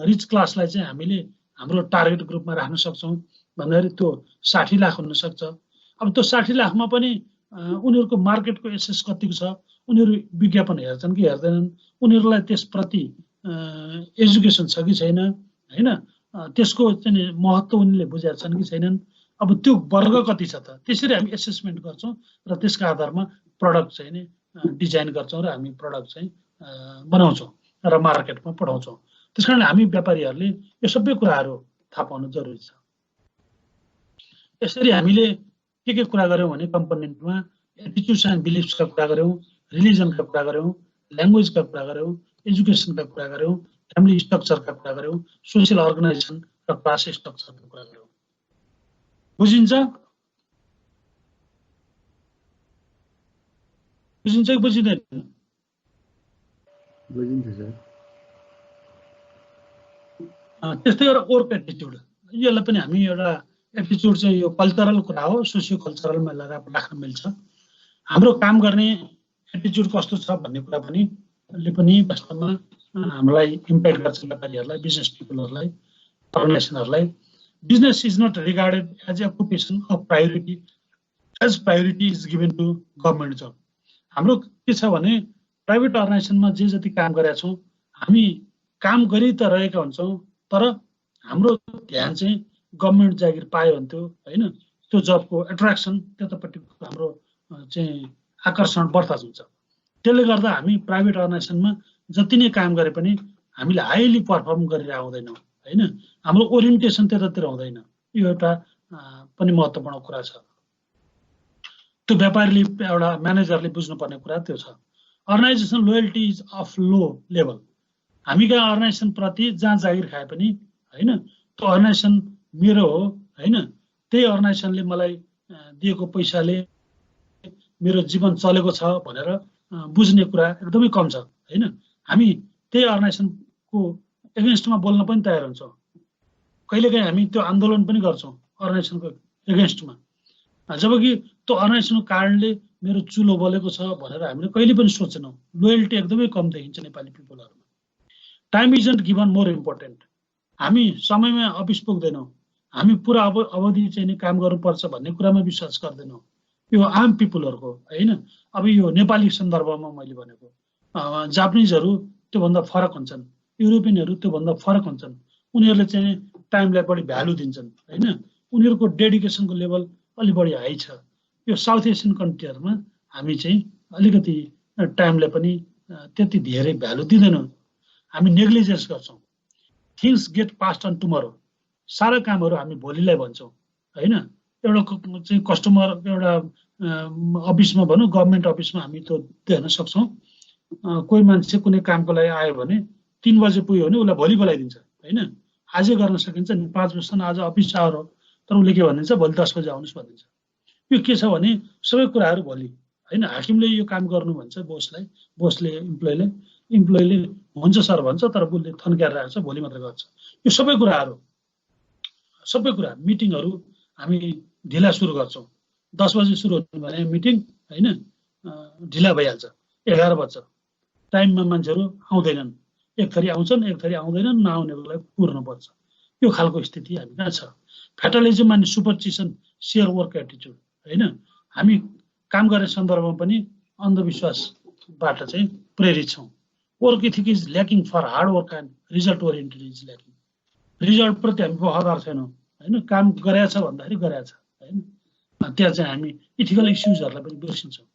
रिच क्लासलाई चाहिँ हामीले हाम्रो टार्गेट ग्रुपमा राख्न सक्छौं भन्दाखेरि त्यो 60 लाख हुन सक्छ अब त्यो 60 लाखमा पनि उनीहरुको मार्केटको एक्सेस कतिको छ उनीहरु विज्ञापन हेर्छन् कि हेर्दैनन् उनीहरुलाई त्यसप्रति एजुकेसन छ कि छैन हैन त्यसको चाहिँ महत्त्व उनीले बुझेका छन् कि छैनन् अब त्यो वर्ग कति छ त त्यसरी हामी एसेसमेन्ट गर्छौं र त्यसका आधारमा प्रोडक्ट चाहिँ नि डिजाइन गर्छौं र हामी प्रोडक्ट चाहिँ बनाउँछौं र मार्केटमा पठाउँछौं त्यसकारण हामी व्यापारीहरूले यो सबै कुराहरू थाहा पाउनु जरुरी छ यसरी हामीले के कुरा गर्यौं भने कम्पोनेन्टमा एटिट्युड्स एन्ड बिलिफ्सका कुरा गर्यौं रिलिजनका कुरा गर्यौं ल्याङ्ग्वेजका कुरा गर्यौं एजुकेसनका कुरा गर्यौं फ्यामिली स्ट्रक्चरका कुरा गर्यौं सोशल अर्गनाइजेसन र क्लास स्ट्रक्चरका कुरा गर्यौं बुझिन्छ कि बुझिँदैन बुझिन्छ सर त्यस्तै एउटा वर्क एटिट्युड यसलाई पनि हामी एउटा एटिट्युड चाहिँ यो कल्चरल कुरा हो सोसियो कल्चरलमा राख्न मिल्छ हाम्रो काम गर्ने एटिट्युड कस्तो छ भन्ने कुरा पनि वास्तवमा हामीलाई इम्प्याक्ट गर्छ व्यापारीहरूलाई बिजनेस पिपलहरूलाई अर्गनाइजेसनहरूलाई business is not regarded as a occupation of priority as priority is given to government जब हाम्रो के छ भने प्राइभेट अर्गनाइजेसनमा जे जति काम गरेका छौं हामी काम गरि त रहेका हुन्छौं तर हाम्रो ध्यान चाहिँ गभर्मेन्ट जागिर पायो भन्थ्यो हैन त्यो जबको एट्र्याक्सन त्यतापट्टिको हाम्रो चाहिँ आकर्षण बढ्ता हुन्छ त्यसले गर्दा हामी प्राइभेट अर्गनाइजेसनमा जति नै काम गरे पनि हामीले हाइली परफर्म गरेर आउँदैनौं हैन हाम्रो ओरिएन्टेसन त्यतातिर हुँदैन यो एउटा पनि महत्त्वपूर्ण कुरा छ त्यो व्यापारीले एउटा म्यानेजरले बुझ्नुपर्ने कुरा त्यो छ organisation loyalty is of low level हामीका अर्गनाइजेसन प्रति जहाँ जागिर खाए पनि हैन त्यो अर्गनाइजेसन मेरो हो हैन त्यही अर्गनाइजेसनले मलाई दिएको पैसाले मेरो जीवन चलेको छ भनेर बुझ्ने कुरा एकदमै कम छ हैन हामी त्यही अर्गनाइजेसनको एगेन्स्टमा बोल्न पनि तयार हुन्छौं कहिलेकाहीँ हामी त्यो आन्दोलन पनि गर्छौं अर्गनाइजेसनको एगेन्स्टमा जबकि त्यो अर्गनाइजेसनको कारणले मेरो चुलो बलेको छ भनेर हामीले कहिले पनि सोचेनौं लोयल्टी एकदमै कम देखिन्छ नेपाली पिपलहरुमा time isn't given more important हामी समयमा अफिस पुग्दैनौं हामी पुरा अवधि चाहिँ नि काम गर्नुपर्छ भन्ने कुरामा विश्वास गर्दैनौं यो आम पिपलहरुको हैन अब यो नेपाली सन्दर्भमा मैले भनेको जापानिजहरु त्योभन्दा फरक हुन्छन्, युरोपियनहरू त्योभन्दा फरक हुन्छन्। उनीहरूले चाहिँ टाइमलाई बढी भ्यालु दिन्छन् हैन, उनीहरूको डेडिकेसनको लेभल अलि बढी हाई छ। यो साउथ एसियन कन्ट्रीहरुमा हामी चाहिँ अलिकति टाइमलाई पनि त्यति धेरै भ्यालु दिदैनौँ, हामी नेग्लिजेन्स गर्छौं। Things get passed on tomorrow, सारा कामहरू हामी भोलिलाई भन्छौं हैन। एउटा चाहिँ कस्टमर एउटा अफिसमा भनौं, गभर्नमेन्ट अफिसमा हामी त देख्न सक्छौं, कोही मान्छे कुनै कामको लागि आयो भने 3 बजे पुग्यो भने उसलाई भोलि बोलाइदिन्छ हैन। आजै गर्न सकिन्छ नि, 5 बजेसम्म आज अफिस आवर हो, तर उसले के भनिन्छ भोलि 10 बजे आउनुस् भनिन्छ। यो के छ भने सबै कुराहरू भोलि हैन। हाकिमले यो काम गर्नु भन्छ बोसलाई, बोसले इम्प्लोइले हुन्छ सर भन्छ, तर उसले थन्क्याएर राख्छ, भोलि मात्र गर्छ। यो सबै कुरा मिटिङहरू हामी ढिला सुरु गर्छौं। 10 बजे सुरु हुने भने मिटिङ हैन, ढिला भइहाल्छ, 11 बज्छ। टाइममा मान्छेहरू आउँदैनन्, एक थरी आउँछन्, एक थरी आउँदैनन्, नआउनेलाई पुर्न पर्छ। यो खालको स्थिति हामी कहाँ छ। फ्याटलिजम अनि सुपरस्टिसन, शेयर वर्क एटिट्युड हैन। हामी काम गर्ने सन्दर्भमा पनि अन्धविश्वासबाट चाहिँ प्रेरित छौं। Work ethic is lacking for hard work and result oriented is lacking. Result प्रति हामी वफादार छैनौं हैन, काम गरेछ भन्दाखेरि गरेछ हैन। त्यहाँ चाहिँ हामी इथिकल इस्युजहरुलाई पनि बिर्सिन्छौं।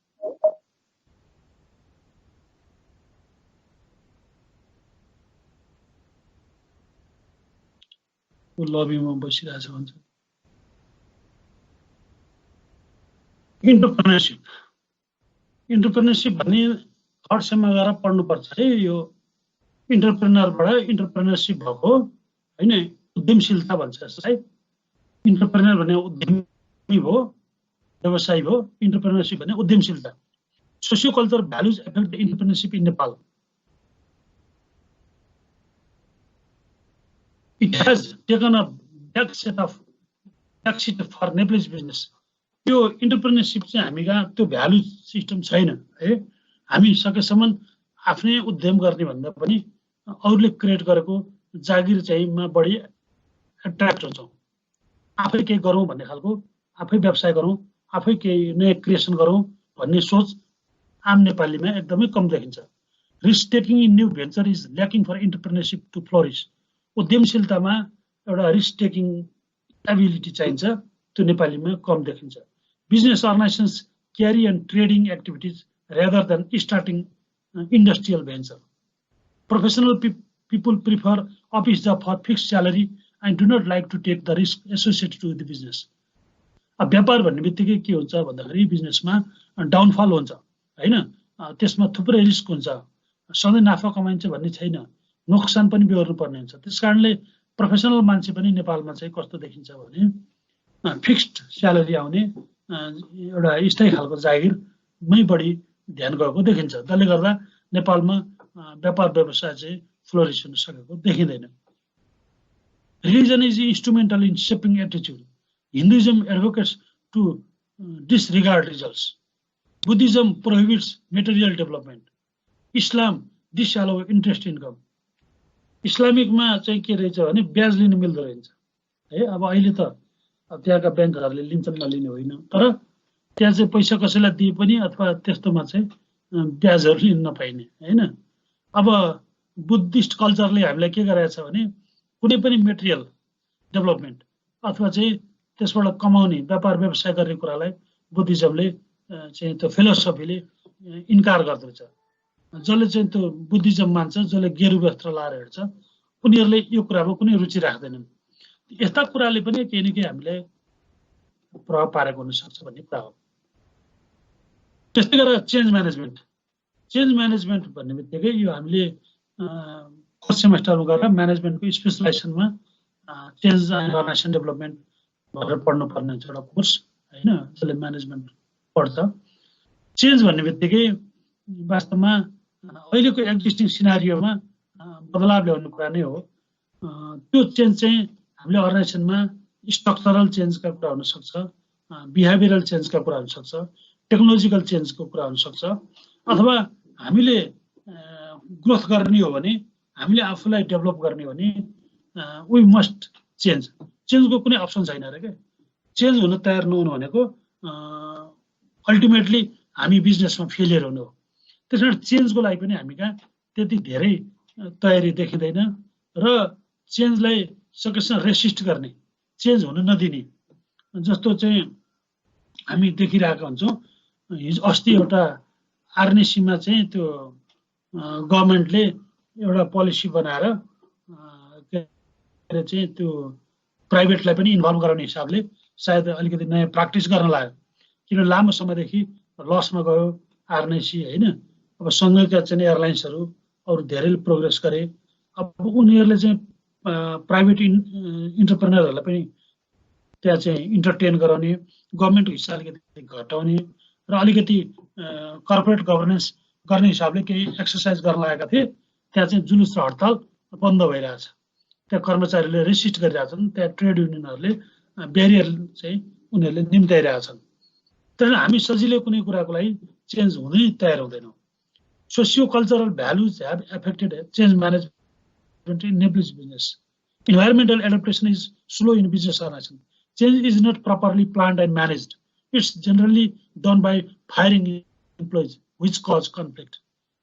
उ लबीमा बसिरहेछ भन्छ। इन्टरप्रेन्योरशिप भन्ने थर्ड सेममा गएर पढ्नुपर्छ है। यो इन्टरप्रेन्योरबाट इन्टरप्रेन्योरशिप भएको हैन, उद्यमशीलता भन्छ यसलाई। इन्टरप्रेन्योर भने उद्यमी भो, व्यवसायी भो। इन्टरप्रेन्योरशिप भने उद्यमशीलता। Socio culture values affect entrepreneurship in Nepal. It has taken a back seat for Nepalese business. यो इन्टरप्रेन्योरशिप चाहिँ हामी कहाँ त्यो भ्यालु सिस्टम छैन है। हामी सकेसम्म आफ्नै उद्यम गर्ने भन्दा पनि अरूले क्रिएट गरेको जागिर चाहिँमा बढी एट्र्याक्ट हुन्छौँ। आफै केही गरौँ भन्ने खालको, आफै व्यवसाय गरौँ, आफै केही नयाँ क्रिएसन गरौँ भन्ने सोच आम नेपालीमा एकदमै कम देखिन्छ। Risk taking in new venture is lacking for entrepreneurship to flourish. उद्यमशीलतामा एउटा रिस्क टेकिङ एबिलिटी चाहिन्छ, त्यो नेपालीमा कम देखिन्छ। Business organisations carry and trading activities rather than starting industrial venture. Professional people prefer office job for fixed salary and do not like to take the risk associated with the business. अब व्यापार भन्ने बित्तिकै के हुन्छ भन्दाखेरि बिजनेसमा downfall हुन्छ हैन, त्यसमा थुप्रै रिस्क हुन्छ, सधैँ नाफा कमाइन्छ भन्ने छैन, नोक्सान पनि बेहोर्नु पर्ने हुन्छ। त्यसकारणले प्रोफेसनल मान्छे पनि नेपालमा चाहिँ कस्तो देखिन्छ भने फिक्स्ड स्यालेरी आउने एउटा स्थायी खालको जागिरमै बढी ध्यान गएको देखिन्छ। त्यसले गर्दा नेपालमा व्यापार व्यवसाय चाहिँ फ्लोरिस हुन सकेको देखिँदैन। Religion is instrumental in shaping attitude. Hinduism advocates to disregard results. Buddhism prohibits material development. Islam disallow interest income. इस्लामिकमा चाहिँ के रहेछ भने ब्याज लिन मिल्दो रहेछ है। अब अहिले त त्यहाँका ब्याङ्कहरूले लिन्छन् नलिने होइन, तर त्यहाँ चाहिँ पैसा कसैलाई दिए पनि अथवा त्यस्तोमा चाहिँ ब्याजहरू लिन नपाइने हैन। अब बुद्धिस्ट कल्चरले हामीलाई के गराएको छ भने कुनै पनि मेटेरियल डेभलपमेन्ट अथवा चाहिँ त्यसबाट कमाउने व्यापार व्यवसाय गर्ने कुरालाई बुद्धिज्मले चाहिँ त्यो फिलोसफीले इन्कार गर्दछ। जसले चाहिँ त्यो बुद्धिज्म मान्छ, जसले गेरु वस्त्र लाएर हिँड्छ, उनीहरूले यो कुरामा कुनै रुचि राख्दैनन्। यस्ता कुराले पनि केही न केही हामीलाई प्रभाव पारेको हुनसक्छ भन्ने कुरा हो। त्यस्तै गरेर चेन्ज म्यानेजमेन्ट भन्ने बित्तिकै यो हामीले फर्स्ट सेमेस्टरमा गएर म्यानेजमेन्टको स्पेसलाइजेसनमा चेन्ज एन्ड अर्गनाइजेसन डेभलपमेन्ट भनेर पढ्नुपर्ने हुन्छ एउटा कोर्स हैन, जसले म्यानेजमेन्ट पढ्छ। चेन्ज भन्ने बित्तिकै वास्तवमा अहिलेको एक्जिस्टिङ सिनारियोमा बदलाव ल्याउने कुरा नै हो। त्यो चेन्ज चाहिँ हामीले अर्गनाइजेसनमा स्ट्रक्चरल चेन्जका कुरा हुनसक्छ, बिहेभियरल चेन्जका कुरा हुनसक्छ, टेक्नोलोजिकल चेन्जको कुरा हुनसक्छ, अथवा हामीले ग्रोथ गर्ने हो भने, हामीले आफूलाई डेभलप गर्ने हो भने वी मस्ट चेन्ज। चेन्जको कुनै अप्सन छैन अरे के। चेन्ज हुन तयार नहुनु भनेको अल्टिमेटली हामी बिजनेसमा फेलियर हुनु हो। त्यसैले चेन्जको लागि पनि हामी कहाँ त्यति धेरै तयारी देखिँदैन र चेन्जलाई सकेसम्म रेसिस्ट गर्ने, चेन्ज हुन नदिने जस्तो चाहिँ हामी देखिरहेका हुन्छौँ। हिजो अस्ति एउटा आरएनएसीमा चाहिँ त्यो गभर्मेन्टले एउटा पोलिसी बनाएर चाहिँ त्यो प्राइभेटलाई पनि इन्भल्भ गराउने हिसाबले सायद अलिकति नयाँ प्र्याक्टिस गर्न लाग्यो, किन लामो समयदेखि लसमा गयो आरएनएसी होइन। अब सँगैका चाहिँ एयरलाइन्सहरू अरू धेरै प्रोग्रेस गरे। अब उनीहरूले चाहिँ प्राइभेट इन्टरप्रेनरहरूलाई पनि त्यहाँ चाहिँ इन्टरटेन गराउने, गभर्मेन्टको हिस्सा अलिकति घटाउने र अलिकति कर्पोरेट गभर्नेन्स गर्ने हिसाबले केही एक्सर्साइज गर्न लागेका थिए। त्यहाँ चाहिँ जुलुस र हडताल बन्द भइरहेछ, त्यहाँ कर्मचारीहरूले रेसिस्ट गरिरहेछन्, त्यहाँ ट्रेड युनियनहरूले ब्यारियर चाहिँ उनीहरूले निम्त्याइरहेछन्। तर हामी सजिलै कुनै कुराको लागि चेन्ज हुँदै तयार हुँदैनौँ। Socio cultural values have affected change management in Nepalese business. Environmental adaptation is slow in business organization. Change is not properly planned and managed. It's generally done by firing employees, which cause conflict.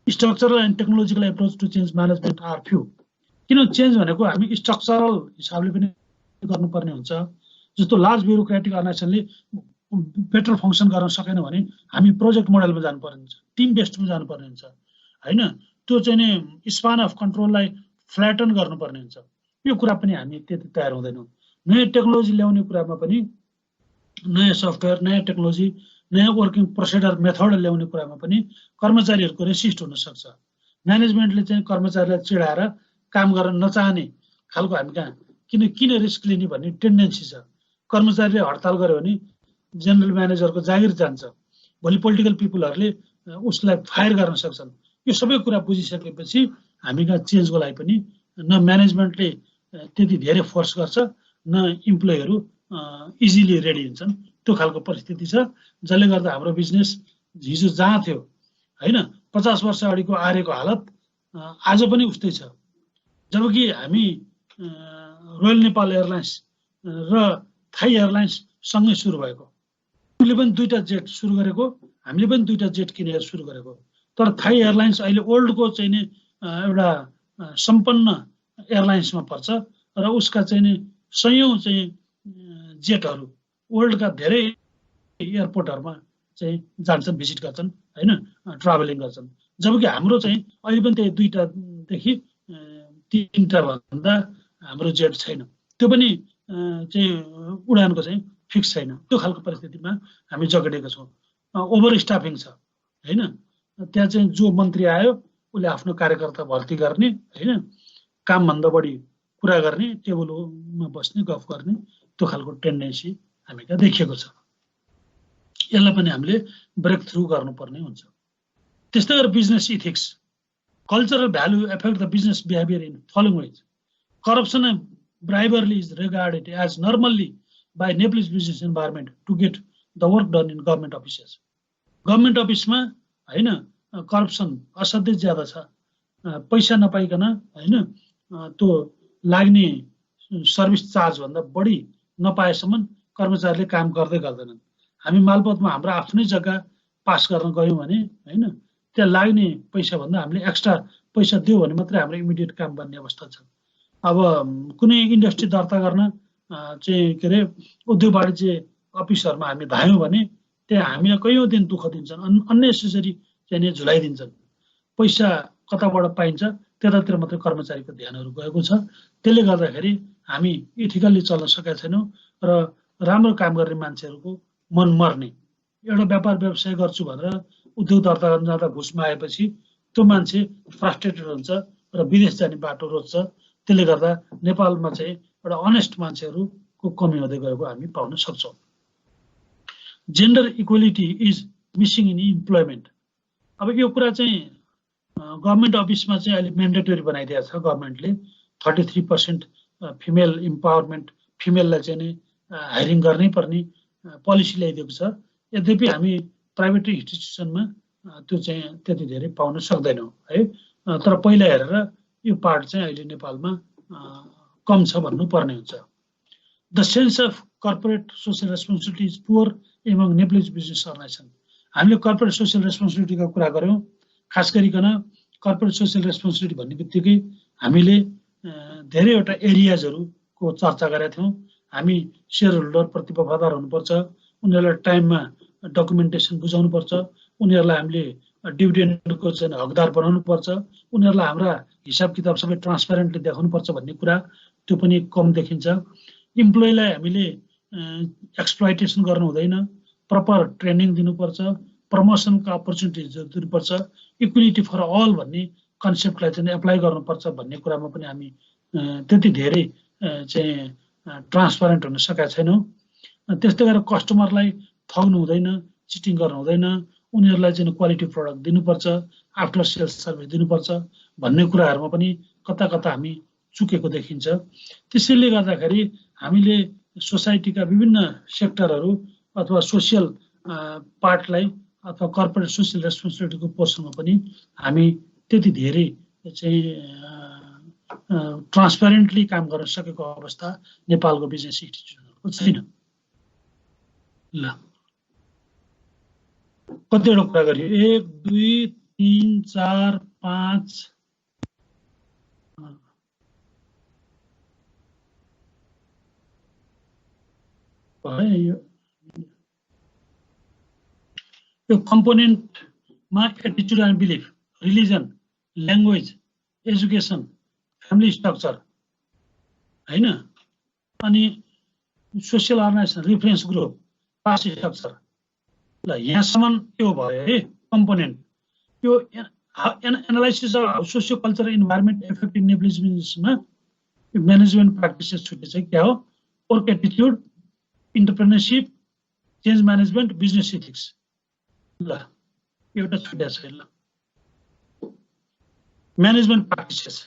Structural and technological approach to change management are few. किन change भनेको हामी structural हिसाबले पनि गर्नुपर्ने हुन्छ। जस्तो large bureaucratic अर्गनाइजेसनले better function गर्न सकेन भने हामी प्रोजेक्ट मोडलमा जानुपर्ने हुन्छ, टिम बेस्डमा जानुपर्ने हुन्छ होइन। त्यो चाहिँ नि स्पान अफ कन्ट्रोललाई फ्ल्याटन गर्नुपर्ने हुन्छ। यो कुरा पनि हामी त्यति तयार हुँदैनौँ। नयाँ टेक्नोलोजी ल्याउने कुरामा पनि नयाँ सफ्टवेयर, नयाँ टेक्नोलोजी, नयाँ वर्किङ प्रोसिडर मेथड ल्याउने कुरामा पनि कर्मचारीहरूको रेसिस्ट हुन सक्छ। म्यानेजमेन्टले चाहिँ कर्मचारीलाई चिडाएर काम गर्न नचाहने खालको हामी कहाँ किन रिस्क लिने भन्ने टेन्डेन्सी छ। कर्मचारीले हडताल गर्यो भने जेनरल म्यानेजरको जागिर जान्छ, भोलि पोलिटिकल पिपुलहरूले उसलाई फायर गर्न सक्छन्। यो सबै कुरा बुझिसकेपछि हामी कहाँ चेन्जको लागि पनि न म्यानेजमेन्टले त्यति धेरै फोर्स गर्छ, न इम्प्लोइहरू इजिली रेडी हुन्छन्। त्यो खालको परिस्थिति छ, जसले गर्दा हाम्रो बिजनेस हिजो जहाँ थियो होइन 50 वर्ष अगाडिको आर्यको हालत आज पनि उस्तै छ। जबकि हामी रोयल नेपाल एयरलाइन्स र थाई एयरलाइन्स सँगै सुरु भएको, उनीले पनि 2टा जेट सुरु गरेको, हामीले पनि 2टा जेट किनेर सुरु गरेको। तर थाई एयरलाइन्स अहिले ओल्डको चाहिँ नि एउटा सम्पन्न एयरलाइन्समा पर्छ र उसका चाहिँ नि सयौं चाहिँ जेटहरू वर्ल्डका धेरै एयरपोर्टहरूमा चाहिँ जान्छन्, भिजिट गर्छन् होइन, ट्राभलिङ गर्छन्। जबकि हाम्रो चाहिँ अहिले पनि त्यही 2टादेखि 3टा भन्दा हाम्रो जेट छैन, त्यो पनि चाहिँ उडानको चाहिँ फिक्स छैन। त्यो खालको परिस्थितिमा हामी जगडेका छौँ। ओभर स्टाफिङ छ होइन। त्यहाँ चाहिँ जो मन्त्री आयो उसले आफ्नो कार्यकर्ता भर्ती गर्ने होइन, कामभन्दा बढी कुरा गर्ने, टेबलमा बस्ने, गफ गर्ने, त्यो खालको टेन्डेन्सी हामी कहाँ देखिएको छ। यसलाई पनि हामीले ब्रेक थ्रु गर्नुपर्ने हुन्छ। त्यस्तै गरी business ethics, cultural value affect the business behaviour in following ways. Corruption and bribery is regarded as normally by Nepalese business environment to get the work done in government offices. Government अफिसमा होइन corruption असाध्यै ज्यादा छ। पैसा नपाइकन होइन त्यो लाग्ने service चार्जभन्दा बढी नपाएसम्म कर्मचारीले काम गर्दैनन्। हामी मालपोतमा हाम्रो आफ्नै जग्गा पास गर्न गयौँ भने होइन त्यहाँ लाग्ने पैसाभन्दा हामीले एक्स्ट्रा पैसा दियो भने मात्रै हाम्रो इमिडिएट काम बन्ने अवस्था छ। अब कुनै इन्डस्ट्री दर्ता गर्न चाहिँ के अरे उद्योग वाणिज्य अफिसहरूमा हामी धायौँ भने त्यहाँ हामीलाई कैयौँ दिन दुःख दिन्छन्, अननेसेसरी चाहिँ झुलाइदिन्छन्। पैसा कताबाट पाइन्छ त्यतातिर मात्रै कर्मचारीको ध्यानहरू गएको छ। त्यसले गर्दाखेरि हामी इथिकल्ली चल्न सकेका छैनौँ र राम्रो काम गर्ने मान्छेहरूको मन मर्ने। एउटा व्यापार व्यवसाय गर्छु भनेर उद्योग दर्ता गर्न जाँदा घुसमा आएपछि त्यो मान्छे फ्रस्ट्रेटेड हुन्छ र विदेश जाने बाटो रोज्छ। त्यसले गर्दा नेपालमा चाहिँ एउटा अनेस्ट मान्छेहरूको कमी हुँदै गएको हामी पाउन सक्छौँ। Gender equality is missing in employment. अब यो कुरा चाहिँ गभर्मेन्ट अफिसमा चाहिँ अहिले म्यान्डेटरी बनाइदिएको छ गभर्मेन्टले। 33% फिमेल इम्पावरमेन्ट, फिमेललाई चाहिँ नि हायरिङ गर्नै पर्ने पोलिसी ल्याइदिएको छ। यद्यपि हामी प्राइभेट इन्स्टिट्युसनमा त्यो चाहिँ त्यति धेरै पाउन सक्दैनौँ है। तर पहिला हेरेर यो पार्ट चाहिँ अहिले नेपालमा कम छ भन्नुपर्ने हुन्छ। The sense of corporate social responsibility is poor among Nepalese business organization. हामीले कर्पोरेट सोसियल रेस्पोन्सिबिलिटीको कुरा गऱ्यौँ, खास गरिकन कर्पोरेट सोसियल रेस्पोन्सिबिलिटी भन्ने बित्तिकै हामीले धेरैवटा एरियाजहरूको चर्चा गरेका थियौँ। हामी सेयर होल्डर प्रति वफादार हुनुपर्छ, उनीहरूलाई टाइममा डकुमेन्टेसन बुझाउनुपर्छ, उनीहरूलाई हामीले डिभिडेन्डको चाहिँ हकदार बनाउनुपर्छ, उनीहरूलाई हाम्रा हिसाब किताब सबै ट्रान्सप्यारेन्टली देखाउनुपर्छ भन्ने कुरा त्यो पनि कम देखिन्छ। इम्प्लोइलाई हामीले एक्सप्लोइटेसन गर्नु हुँदैन, प्रपर ट्रेनिङ दिनुपर्छ, प्रमोसनका अपर्च्युनिटिजहरू दिनुपर्छ, इक्विलिटी फर अल भन्ने कन्सेप्टलाई चाहिँ एप्लाई गर्नुपर्छ भन्ने कुरामा पनि हामी त्यति धेरै चाहिँ ट्रान्सप्यारेन्ट हुन सकेका छैनौँ। त्यस्तै गरेर कस्टमरलाई ठग्नु हुँदैन, चिटिङ गर्नु हुँदैन, उनीहरूलाई चाहिँ क्वालिटी प्रडक्ट दिनुपर्छ, आफ्टर सेल्स सर्भिस दिनुपर्छ भन्ने कुराहरूमा पनि कता कता हामी चुकेको देखिन्छ। त्यसैले गर्दाखेरि हामीले सोसाइटीका विभिन्न सेक्टरहरू अथवा सोसियल पार्टलाई अथवा कर्पोरेट सोसियल रेस्पोन्सिबिलिटीको पोर्सनमा पनि हामी त्यति धेरै चाहिँ ट्रान्सप्यारेन्टली काम गर्न सकेको अवस्था नेपालको बिजनेस इन्स्टिट्युसनहरूको छैन। ल कतिवटा कुरा गरियो? 1 2 3 4 5 यो कम्पोनेन्टमा attitude and belief, religion, language, education, family structure हैन, अनि social organisation, reference group, class structure. ल यहाँसम्म त्यो भयो है कम्पोनेन्ट। यो analysis of socio cultural environment effect in Nepalese बिजनेसमा म्यानेजमेन्ट प्र्याक्टिसेस छुट्टी चाहिँ क्या हो? Work attitude, entrepreneurship, change management, business ethics. ल एउटा छुट्या छ। ल म्यानेजमेन्ट प्र्याक्टिसेस,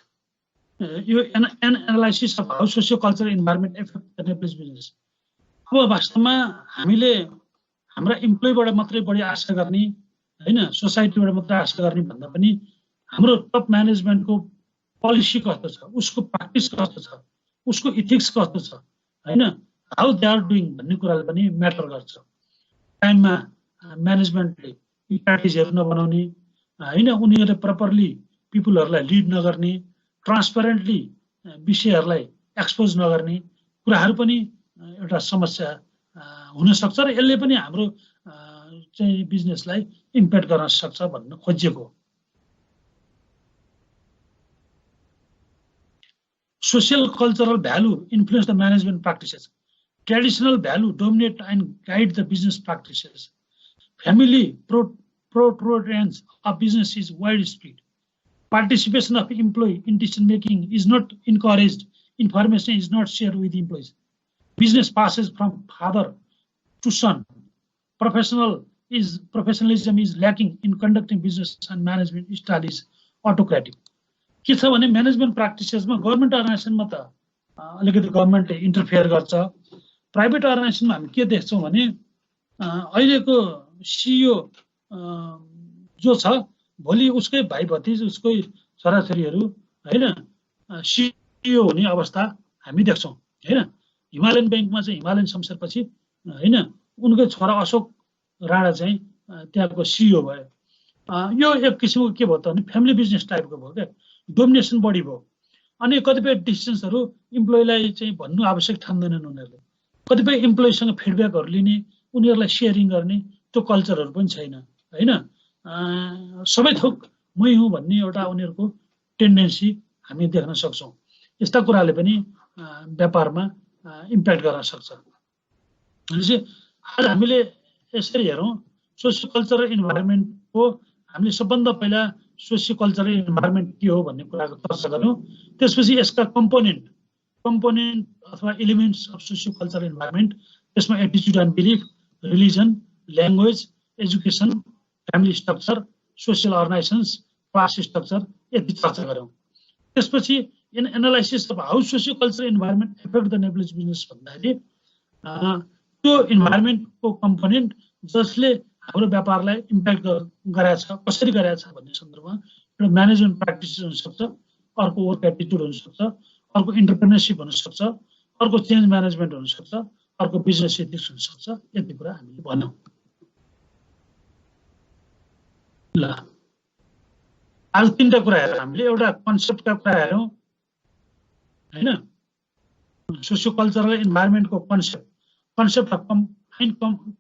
यो analysis of how socio cultural environment effect the Nepalese business. अब वास्तवमा हामीले हाम्रा इम्प्लोइबाट मात्रै बढी आशा गर्ने हैन, सोसाइटीबाट मात्रै आशा गर्ने भन्दा पनि हाम्रो टप म्यानेजमेन्टको पोलिसी कस्तो छ, उसको प्र्याक्टिस कस्तो छ, उसको इथिक्स कस्तो छ हैन, हाउ दे आर डुइङ भन्ने कुराले पनि म्याटर गर्छ। टाइममा म्यानेजमेन्टले स्ट्राटेजीहरू नबनाउने हैन, उनीहरूले प्रपरली पिपुलहरूलाई लिड नगर्ने, ट्रान्सप्यारेन्टली विषयहरूलाई एक्सपोज नगर्ने कुराहरू पनि एउटा समस्या हुन सक्छ र यसले पनि हाम्रो चाहिँ बिजनेसलाई इम्प्याक्ट गर्न सक्छ भन्न खोजिएको। Social cultural value influence the management practices, traditional value dominate and guide the business practices, family proprietorship of business is widespread, participation of employee in decision making is not encouraged, information is not shared with employees, business passes from father to son, professionalism is lacking in conducting business and management style is autocratic। के छ भने management प्र्याक्टिसेसमा government अर्गनाइजेसनमा त अलिकति गभर्नमेन्टले interfere गर्छ, private अर्गनाइजेसनमा हामी के देख्छौँ भने अहिलेको सिइओ जो छ भोलि उसकै भाइ भतिज, उसकै छोराछोरीहरू हैन सिइओ हुने अवस्था हामी देख्छौँ हैन। हिमालयन ब्याङ्कमा चाहिँ हिमालयन शमशेरपछि हैन उनकै छोरा अशोक राणा चाहिँ त्यहाँको सिइओ भयो। यो एक किसिमको के भयो त भने फ्यामिली बिजनेस टाइपको भयो क्या, डोमिनेसन बढी भयो। अनि कतिपय डिसिजन्सहरू इम्प्लोइलाई चाहिँ भन्नु आवश्यक ठान्दैनन् उनीहरूले, कतिपय इम्प्लोइसँग फिडब्याकहरू लिने, उनीहरूलाई सेयरिङ गर्ने त्यो कल्चरहरू पनि छैन हैन। सबै थोक मै हुँ भन्ने एउटा उनीहरूको टेन्डेन्सी हामी देख्न सक्छौँ। यस्ता कुराले पनि व्यापारमा इम्प्याक्ट गर्न सक्छ। भनेपछि आज हामीले यसरी हेरौँ, सोसियो कल्चरल इन्भाइरोमेन्टको हामीले सबभन्दा पहिला सोसियो कल्चरल इन्भाइरोमेन्ट के हो भन्ने कुराको चर्चा गऱ्यौँ। त्यसपछि यसका कम्पोनेन्ट अथवा elements of socio cultural environment, त्यसमा attitude and belief, religion, language, education, family structure, social organisations, class structure यति चर्चा गऱ्यौँ। त्यसपछि analysis of how socio cultural environment effect the Nepalese business भन्दाखेरि त्यो इन्भाइरोमेन्टको कम्पोनेन्ट जसले हाम्रो व्यापारलाई इम्प्याक्ट गरेको छ, कसरी गरेको छ भन्ने सन्दर्भमा एउटा म्यानेजमेन्ट प्र्याक्टिस हुनसक्छ, अर्को वर्क एटिट्युड हुनसक्छ, अर्को इन्टरप्रेन्योरसिप हुनसक्छ, अर्को चेन्ज म्यानेजमेन्ट हुनसक्छ, अर्को बिजनेस एथिक्स हुनसक्छ। यति कुरा हामीले भन्यौँ। ल आज तीनटा कुरा हेरौँ हामीले। एउटा कन्सेप्टका कुरा हेरौँ हैन, सोसियो कल्चरल इन्भाइरोमेन्टको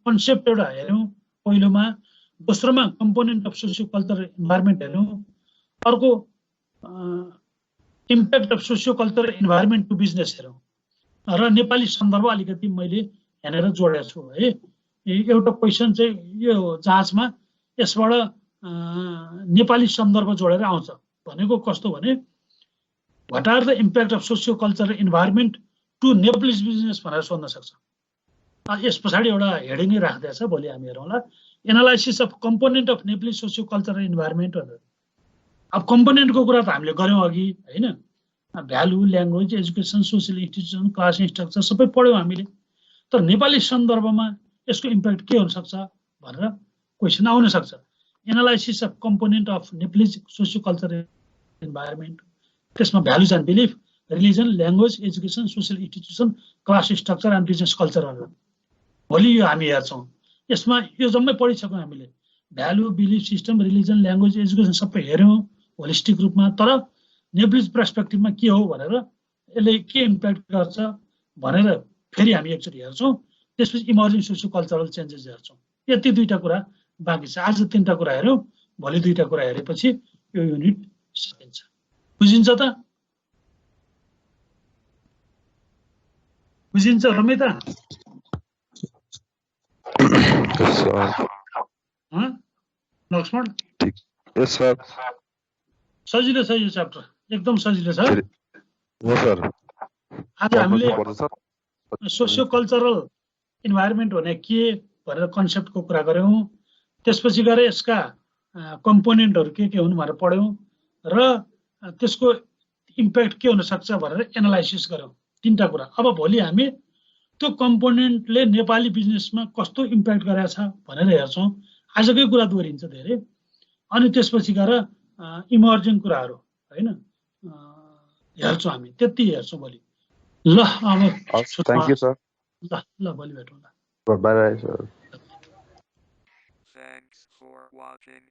कन्सेप्ट एउटा हेरौँ पहिलोमा। दोस्रोमा component of socio cultural environment हेरौँ। अर्को impact of socio cultural environment to business हेरौँ। र नेपाली सन्दर्भ अलिकति मैले हेरेर जोडेको छु है। एउटा क्वेसन चाहिँ यो जाँचमा यसबाट नेपाली सन्दर्भ जोडेर आउँछ। भनेको कस्तो भने what are the impact of socio cultural environment to Nepalese business भनेर सोध्न सक्छ। यस पछाडि एउटा हेडिङै राख्दैछ, भोलि हामी हेरौँला। Analysis of component of Nepalese socio cultural environment भनेर। अब कम्पोनेन्टको कुरा त हामीले गऱ्यौँ अघि हैन। Value, language, education, social institution, class structure सबै पढ्यौँ हामीले। तर नेपाली सन्दर्भमा यसको इम्प्याक्ट के हुन सक्छ भनेर क्वेसन आउन सक्छ। Analysis of component of Nepalese socio cultural environment, त्यसमा values and belief, religion, language, education, social institution, class structure and business culture भनेर। भोलि यो हामी हेर्छौँ। यसमा यो जम्मै पढिसक्यौँ हामीले। Value, belief system, religion, language, education सबै हेऱ्यौँ होलिस्टिक रूपमा। तर नेप्लिज पर्सपेक्टिभमा के हो भनेर, यसले के इम्प्याक्ट गर्छ भनेर फेरि हामी एकचोटि हेर्छौँ। त्यसपछि इमर्जिङ सोसियो कल्चरल चेन्जेस हेर्छौँ। यति दुईटा कुरा बाँकी छ। आज तीनटा कुरा हेऱ्यौँ, भोलि दुईटा कुरा हेरेपछि यो युनिट सकिन्छ। बुझिन्छ त? बुझिन्छ रमिता? लक्ष्मण? सजिलो छ यो च्याप्टर, एकदम सजिलो छ। आज हामीले सोसियो कल्चरल इन्भाइरोमेन्ट भने के भनेर कन्सेप्टको कुरा गऱ्यौँ। त्यसपछि गएर यसका कम्पोनेन्टहरू के हुन् भनेर पढ्यौँ र त्यसको इम्प्याक्ट के हुन सक्छ भनेर एनालाइसिस गऱ्यौँ। तीनटा कुरा। अब भोलि हामी त्यो कम्पोनेन्टले नेपाली बिजनेसमा कस्तो इम्प्याक्ट गरेको छ भनेर हेर्छौँ। आजकै कुरा दोहोरिन्छ धेरै। अनि त्यसपछि गएर इमर्जिङ कुराहरू हैन हेर्छौँ हामी। त्यति हेर्छौँ भोलि। ल अब थ्याङ्क यू सर। ल भोलि भेटौँला। Bye bye sir. Thanks for watching.